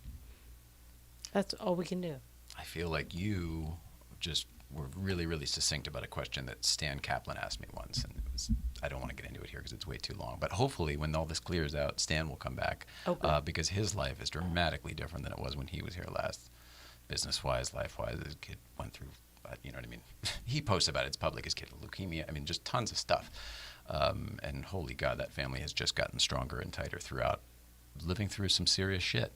That's all we can do. I feel like you just were really, really succinct about a question that Stan Kaplan asked me once, and I don't want to get into it here because it's way too long. But hopefully, when all this clears out, Stan will come back because his life is dramatically different than it was when he was here last. Business-wise, life-wise, his kid went through, you know what I mean? He posts about it. It's public. His kid had leukemia. I mean, just tons of stuff. And holy God, that family has just gotten stronger and tighter throughout living through some serious shit.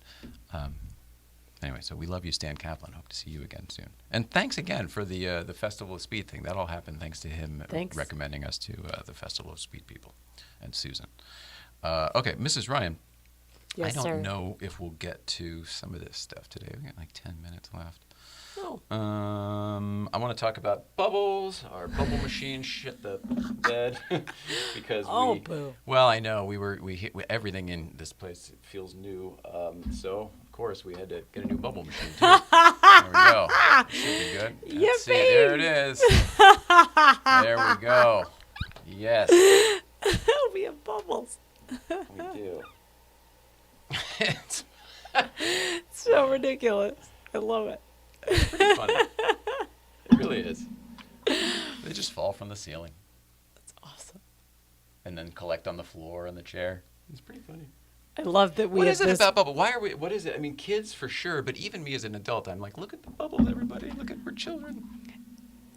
Anyway, so we love you, Stan Kaplan. Hope to see you again soon. And thanks again for the Festival of Speed thing. That all happened thanks to him recommending us to the Festival of Speed people and Susan. Okay, Mrs. Ryan. Yes, I don't sir. know if we'll get to some of this stuff today. We got like 10 minutes left. Oh. I want to talk about bubbles. Our bubble machine shit the bed because Boo. Well, I know we everything in this place feels new. So of course we had to get a new bubble machine too. There we go. Should be good. Let's see. There it is. There we go. Yes, We have bubbles. we do. It's So ridiculous. I love it. pretty funny. It really is. They just fall from the ceiling That's awesome. and then collect on the floor and the chair. It's pretty funny. I love that we What have is it this. about bubble? What is it? I mean, kids for sure, but even me as an adult, I'm like, look at the bubbles, everybody. Look at, we're children.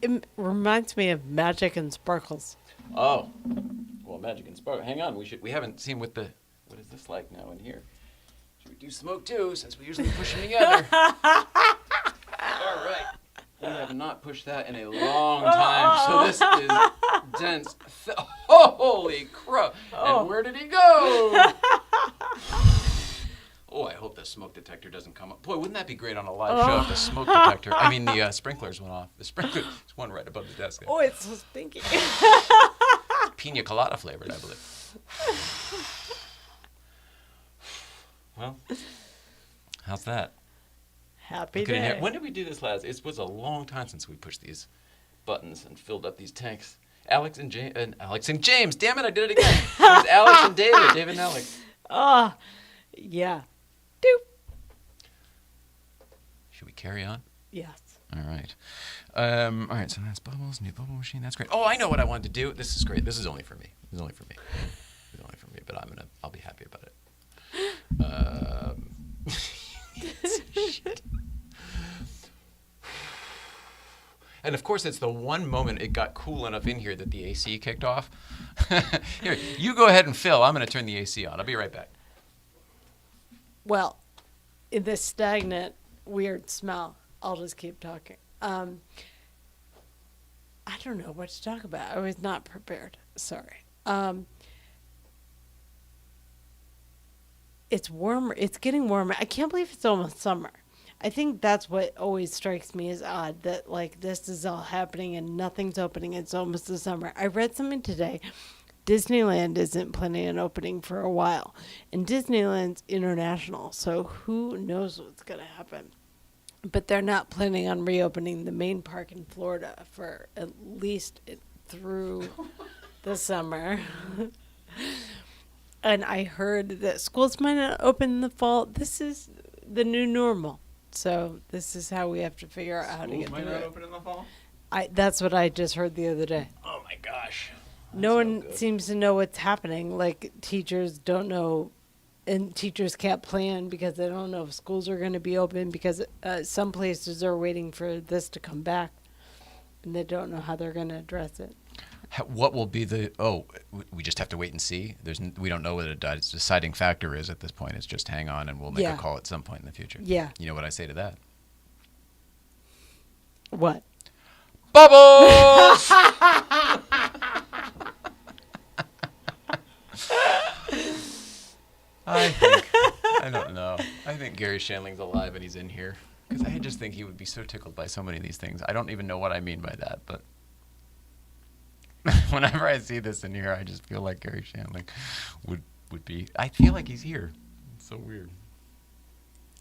It reminds me of magic and sparkles. Oh, well, magic and sparkle. Hang on, we haven't seen what is this like now in here? Should we do smoke too, since we usually push them together? All right. We have not pushed that in a long time, so this is dense. Holy crap! And where did he go? Oh, I hope the smoke detector doesn't come up. Boy, wouldn't that be great on a live show if the smoke detector, the sprinklers went off. The sprinklers, there's one right above the desk there. Oh, it's so stinky. Pina colada flavored, I believe. Well, how's that? Happy Look at it day. here. When did we do this last? It was a long time since we pushed these buttons and filled up these tanks. Alex and James. Damn it, I did it again. It was Alex and David and Alex. Yeah. Doop. Should we carry on? Yes. All right. All right, so that's bubbles, new bubble machine. That's great. Oh, I know what I wanted to do. This is great. This is only for me. But I'll be happy about it. Shit. And of course, it's the one moment it got cool enough in here that the AC kicked off. Here, you go ahead and fill. I'm going to turn the AC on. I'll be right back. Well, in this stagnant, weird smell, I'll just keep talking. I don't know what to talk about. I was not prepared. Sorry. It's warmer. It's getting warmer. I can't believe it's almost summer. I think that's what always strikes me as odd, that like this is all happening and nothing's opening. It's almost the summer. I read something today. Disneyland isn't planning on opening for a while. And Disneyland's international, so who knows what's going to happen. But they're not planning on reopening the main park in Florida for at least through the summer. And I heard that schools might not open in the fall. This is the new normal. So this is how we have to figure out how to get through it. open in the fall? That's what I just heard the other day. Oh my gosh. No one seems to know what's happening. Like, teachers don't know, and teachers can't plan because they don't know if schools are going to be open, because some places are waiting for this to come back, and they don't know how they're going to address it. What will be the? Oh, we just have to wait and see. We don't know what a deciding factor is at this point. It's just hang on, and we'll make a call at some point in the future. Yeah. You know what I say to that? What? Bubbles. I don't know. I think Gary Shandling's alive and he's in here, because I just think he would be so tickled by so many of these things. I don't even know what I mean by that, but whenever I see this in here, I just feel like Gary Shandling would be. I feel like he's here. It's so weird.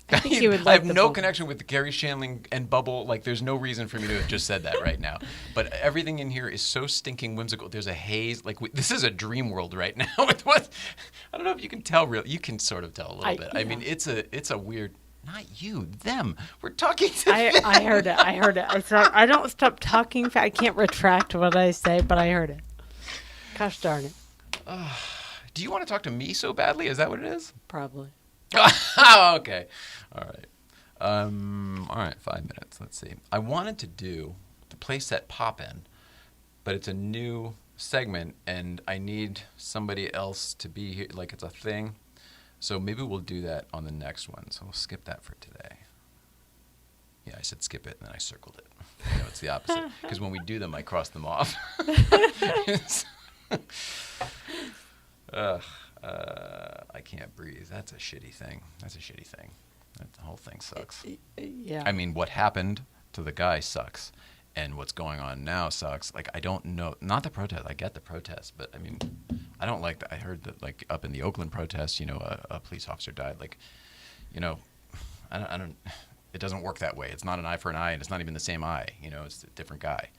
I think he would I like have the no Bubble. connection with the Gary Shandling and Bubble. Like, there's no reason for me to have just said that right now. But everything in here is so stinking whimsical. There's a haze. Like, this is a dream world right now. With what? I don't know if you can tell. You can sort of tell a little bit. I mean, it's a weird. Not you, them. We're talking to. I heard it. I don't stop talking. I can't retract what I say, but I heard it. Gosh darn it. Do you want to talk to me so badly? Is that what it is? Probably. Oh, okay. All right. All right, 5 minutes. Let's see. I wanted to do the Playset Pop-In, but it's a new segment, and I need somebody else to be here. Like, it's a thing. So maybe we'll do that on the next one. So we'll skip that for today. Yeah, I said skip it, and then I circled it. You know, it's the opposite. Because when we do them, I cross them off. I can't breathe. That's a shitty thing. The whole thing sucks. Yeah. I mean, what happened to the guy sucks, and what's going on now sucks. Like, I don't know. Not the protest. I get the protest, but I mean, I don't like that. I heard that, like, up in the Oakland protests, you know, a police officer died. Like, you know, I don't. It doesn't work that way. It's not an eye for an eye, and it's not even the same eye. You know, it's a different guy.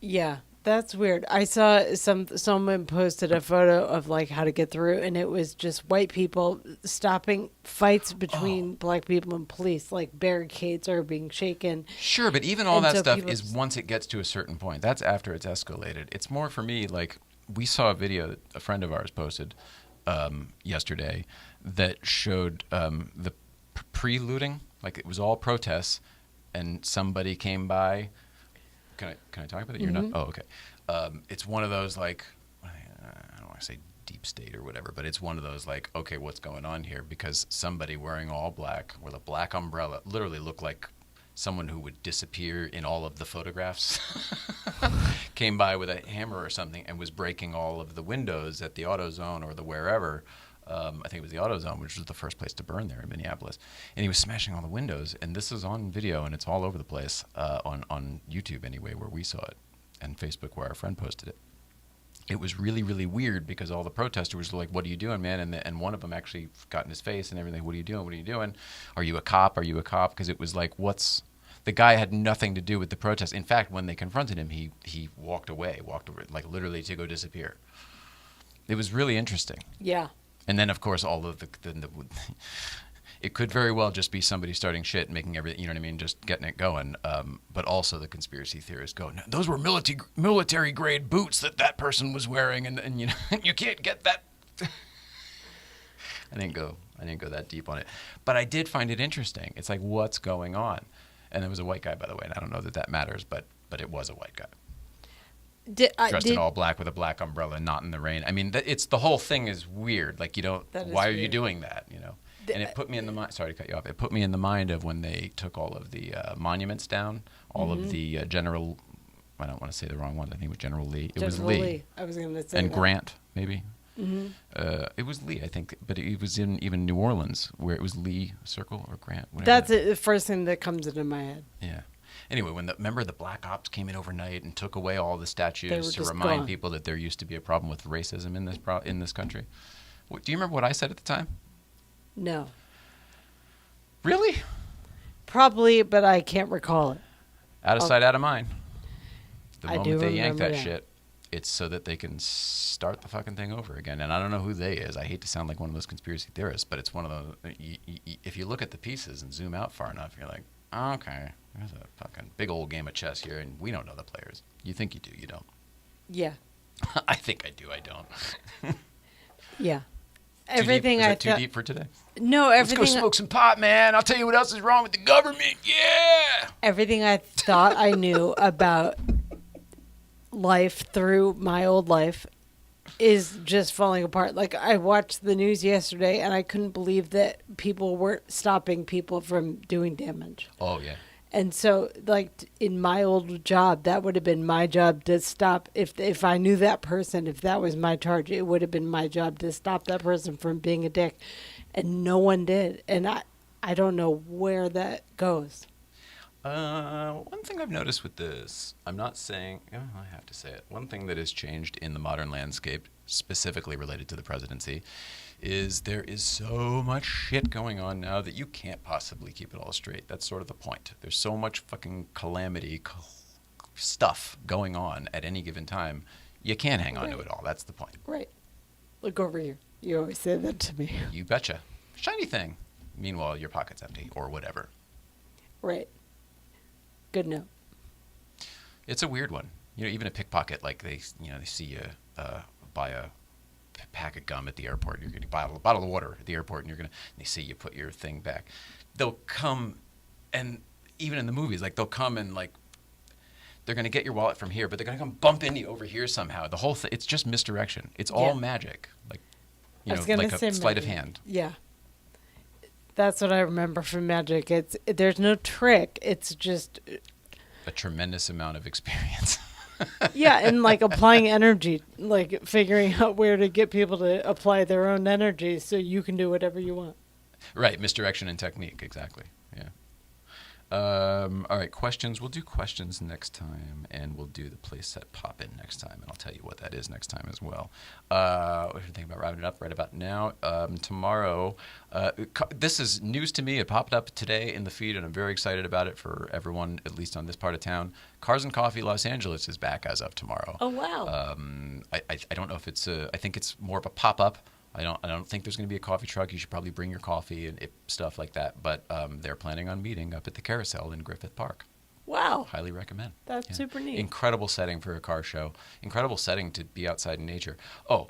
Yeah, that's weird. I saw someone posted a photo of like how to get through, and it was just white people stopping fights between black people and police. Like, barricades are being shaken. Sure, but even all And that so stuff people is once it gets to a certain point. That's after it's escalated. It's more for me, like, we saw a video that a friend of ours posted yesterday that showed the pre-looting. Like, it was all protests, and somebody came by. Can I talk about it? You're not? Oh, okay. It's one of those, like, I don't want to say deep state or whatever, but it's one of those, like, okay, what's going on here? Because somebody wearing all black with a black umbrella literally looked like someone who would disappear in all of the photographs came by with a hammer or something and was breaking all of the windows at the AutoZone or the wherever. I think it was the AutoZone, which was the first place to burn there in Minneapolis. And he was smashing all the windows. And this is on video, and it's all over the place, on YouTube anyway, where we saw it, and Facebook, where our friend posted it. It was really, really weird, because all the protesters were like, what are you doing, man? And one of them actually got in his face and everything. What are you doing? What are you doing? Are you a cop? Are you a cop? Because it was like, the guy had nothing to do with the protest. In fact, when they confronted him, he walked away, like literally to go disappear. It was really interesting. Yeah. And then, of course, all of the it could very well just be somebody starting shit and making everything, you know what I mean, just getting it going. But also the conspiracy theorists go, no, those were military grade boots that person was wearing, and you know, you can't get that. I didn't go that deep on it, but I did find it interesting. It's like, what's going on? And it was a white guy, by the way. And I don't know that matters, but it was a white guy. Dressed in all black with a black umbrella, not in the rain. I mean, it's the whole thing is weird. Like, why are you doing that? And it put me in the mind. Sorry to cut you off. It put me in the mind of when they took all of the monuments down, all of the General. I don't want to say the wrong one. I think it was General Lee. It was Lee. I was going to say and that. Grant, maybe. It was Lee, I think, but it was in even New Orleans where it was Lee Circle or Grant. That's the first thing that comes into my head. Yeah. Anyway, remember the black ops came in overnight and took away all the statues to just remind gone. people that there used to be a problem with racism in this country. Do you remember what I said at the time? No. Really? Probably, but I can't recall it. Out of sight, out of mind. The I do moment they yank remember that that. shit, it's so that they can start the fucking thing over again. And I don't know who they is. I hate to sound like one of those conspiracy theorists, but it's one of those. If you look at the pieces and zoom out far enough, you're like, oh, okay, there's a fucking big old game of chess here, and we don't know the players. You think you do, you don't. Yeah. I think I do, I don't. Yeah. Too Everything deep? Is I that too thought. deep for today? No, Let's everything. go smoke some pot, man. I'll tell you what else is wrong with the government. Yeah. Everything I thought I knew about life through my old life is just falling apart. Like, I watched the news yesterday and I couldn't believe that people weren't stopping people from doing damage. Oh, yeah. And so, like, in my old job, that would have been my job to stop. If I knew that person, if that was my charge, it would have been my job to stop that person from being a dick. And no one did. And I don't know where that goes. One thing I've noticed with this, I'm not saying, I have to say it. One thing that has changed in the modern landscape, specifically related to the presidency, is there is so much shit going on now that you can't possibly keep it all straight. That's sort of the point. There's so much fucking calamity stuff going on at any given time. You can't hang on to it all. That's the point. Right. Look over here. You always say that to me. You betcha. Shiny thing. Meanwhile, your pocket's empty or whatever. Right. Good note. It's a weird one. Even a pickpocket, like they see you buy a pack of gum at the airport. You're going to buy a bottle of water at the airport, and they see you put your thing back. They'll come, and even in the movies, like they'll come and like they're going to get your wallet from here, but they're going to come bump into you over here somehow. The whole thing, it's just misdirection. It's all magic, like like a sleight of hand. Yeah. That's what I remember from magic. There's no trick. It's just A tremendous amount of experience. yeah, and like applying energy, like figuring out where to get people to apply their own energy so you can do whatever you want. Right, misdirection and technique, exactly. Yeah. All right, questions. We'll do questions next time, and we'll do the playset pop-in next time, and I'll tell you what that is next time as well. What do you think about wrapping it up right about now? Tomorrow, this is news to me. It popped up today in the feed, and I'm very excited about it for everyone, at least on this part of town. Cars and Coffee Los Angeles is back as of tomorrow. Oh, wow. I don't know if it's I think it's more of a pop-up. I don't think there's going to be a coffee truck. You should probably bring your coffee and stuff like that. But they're planning on meeting up at the Carousel in Griffith Park. Wow. Highly recommend. That's super neat. Incredible setting for a car show. Incredible setting to be outside in nature. Oh,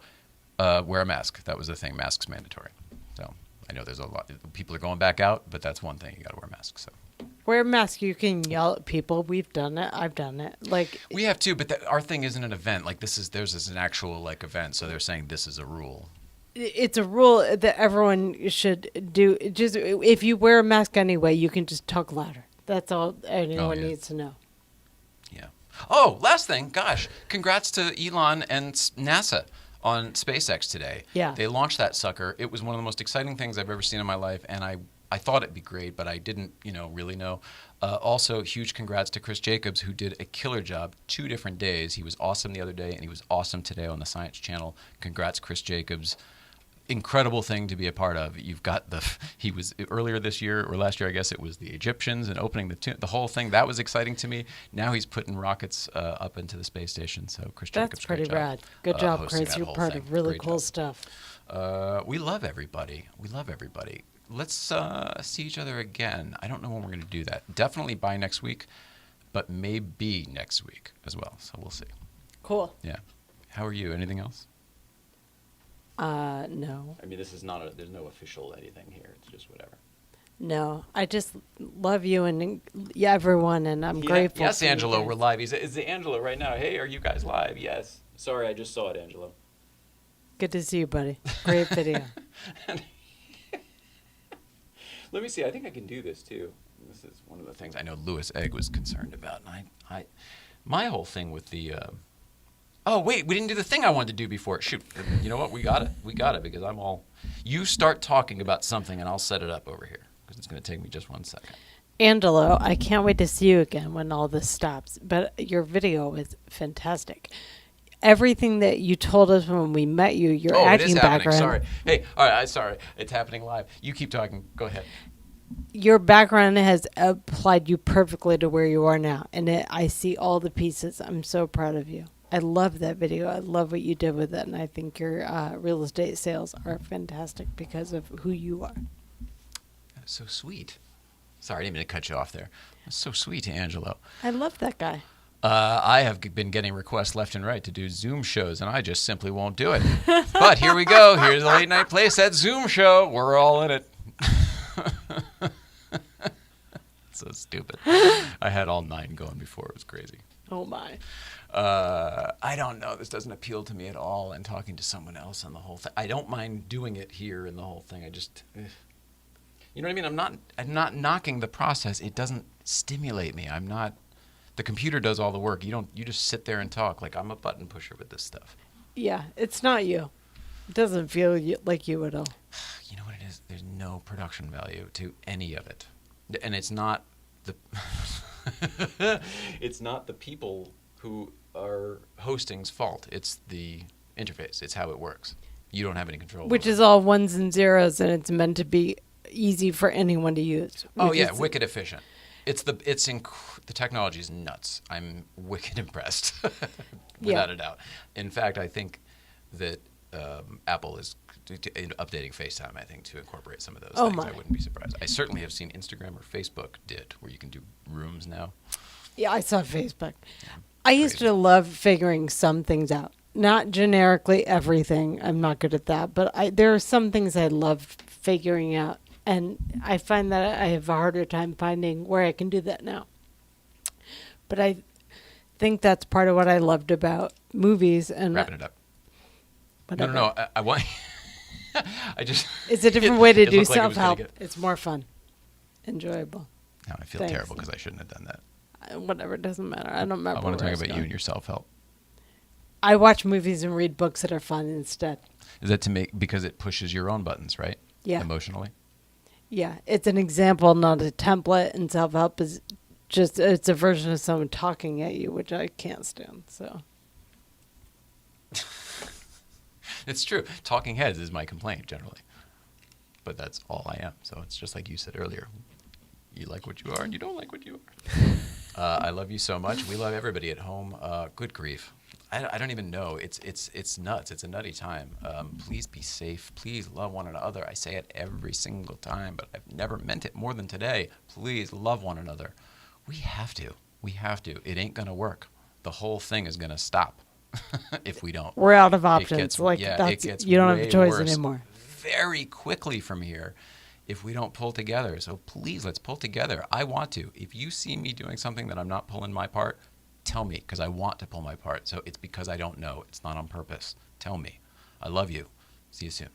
wear a mask. That was the thing. Masks mandatory. So I know there's a lot. People are going back out, but that's one thing. You got to wear masks. So. Wear a mask. You can yell at people. We've done it. I've done it. Like we have too, but our thing isn't an event. Like theirs is an actual like event. So they're saying this is a rule. It's a rule that everyone should do. Just if you wear a mask anyway, you can just talk louder. That's all anyone needs to know. Yeah. Oh, last thing. Gosh, congrats to Elon and NASA on SpaceX today. Yeah. They launched that sucker. It was one of the most exciting things I've ever seen in my life, and I thought it'd be great, but I didn't, really know. Also, huge congrats to Chris Jacobs, who did a killer job 2 different days. He was awesome the other day, and he was awesome today on the Science Channel. Congrats, Chris Jacobs. Incredible thing to be a part of. You've got he was earlier this year or last year, I guess it was the Egyptians and opening the whole thing. That was exciting to me. Now he's putting rockets up into the space station. So Chris Jacobs, That's pretty great job, rad. Good job, hosting Chris. that You're whole part thing. of really Great cool job. stuff. We love everybody. Let's see each other again. I don't know when we're going to do that. Definitely by next week, but maybe next week as well. So we'll see. Cool. Yeah. How are you? Anything else? No. I mean, this is not there's no official anything here. It's just whatever. No, I just love you and everyone, and I'm grateful. Yes, for you Angelo, guys. we're live. Is it Angelo right now? Hey, are you guys live? Yes. Sorry, I just saw it, Angelo. Good to see you, buddy. Great video. Let me see. I think I can do this too. This is one of the things I know Louis Egg was concerned about, and my whole thing with the. Oh wait, we didn't do the thing I wanted to do before. Shoot, you know what? We got it because I'm all. You start talking about something, and I'll set it up over here because it's going to take me just 1 second. Angelo, I can't wait to see you again when all this stops. But your video was fantastic. Everything that you told us when we met you, your Oh, it acting is happening. background. Sorry. Hey, all right. Sorry. It's happening live. You keep talking. Go ahead. Your background has applied you perfectly to where you are now. And I see all the pieces. I'm so proud of you. I love that video. I love what you did with it. And I think your real estate sales are fantastic because of who you are. That's so sweet. Sorry, I didn't mean to cut you off there. That's so sweet, Angelo. I love that guy. I have been getting requests left and right to do Zoom shows, and I just simply won't do it. But here we go. Here's the Late Night Playset Zoom show. We're all in it. So stupid. I had all 9 going before. It was crazy. Oh, my. I don't know. This doesn't appeal to me at all, and talking to someone else and the whole thing. I don't mind doing it here and the whole thing. I just... You know what I mean? I'm not knocking the process. It doesn't stimulate me. I'm not... The computer does all the work. You just sit there and talk. Like, I'm a button pusher with this stuff. Yeah, it's not you. It doesn't feel like you at all. You know what it is? There's no production value to any of it. And it's not the it's not the people who are hosting's fault. It's the interface. It's how it works. You don't have any control Which over is it. all ones and zeros, and it's meant to be easy for anyone to use. Oh which yeah, is- wicked efficient. The technology is nuts. I'm wicked impressed, without a doubt. In fact, I think that Apple is updating FaceTime. I think to incorporate some of those Oh, things. my. I wouldn't be surprised. I certainly have seen Instagram or Facebook did where you can do rooms now. Yeah, I saw Facebook. I used Crazy. to love figuring some things out. Not generically everything. I'm not good at that. But there are some things I love figuring out. And I find that I have a harder time finding where I can do that now. But I think that's part of what I loved about movies and Wrapping it up. whatever. No. I want. I just. It's a different way to it do looked like it was gonna self-help. get- It's more fun. Enjoyable. Now I feel Thanks. terrible because I shouldn't have done that. Whatever, it doesn't matter. I don't remember. I want to where talk was about you going. and your self-help. I watch movies and read books that are fun instead. Is that because it pushes your own buttons, right? Yeah. Emotionally. Yeah, it's an example, not a template, and self-help is just, it's a version of someone talking at you, which I can't stand, so. It's true. Talking heads is my complaint generally, but that's all I am. So it's just like you said earlier. You like what you are, and you don't like what you are. I love you so much. We love everybody at home. Good grief. I don't even know. It's nuts. It's a nutty time. Please be safe. Please love one another. I say it every single time, but I've never meant it more than today. Please love one another. We have to. We have to. It ain't going to work. The whole thing is going to stop if we don't. We're out of It options. gets- Like, yeah, it that's, gets you don't have a way choice worse anymore. very quickly from here if we don't pull together. So please, let's pull together. I want to. If you see me doing something that I'm not pulling my part, tell me, because I want to pull my part. So it's because I don't know. It's not on purpose. Tell me. I love you. See you soon.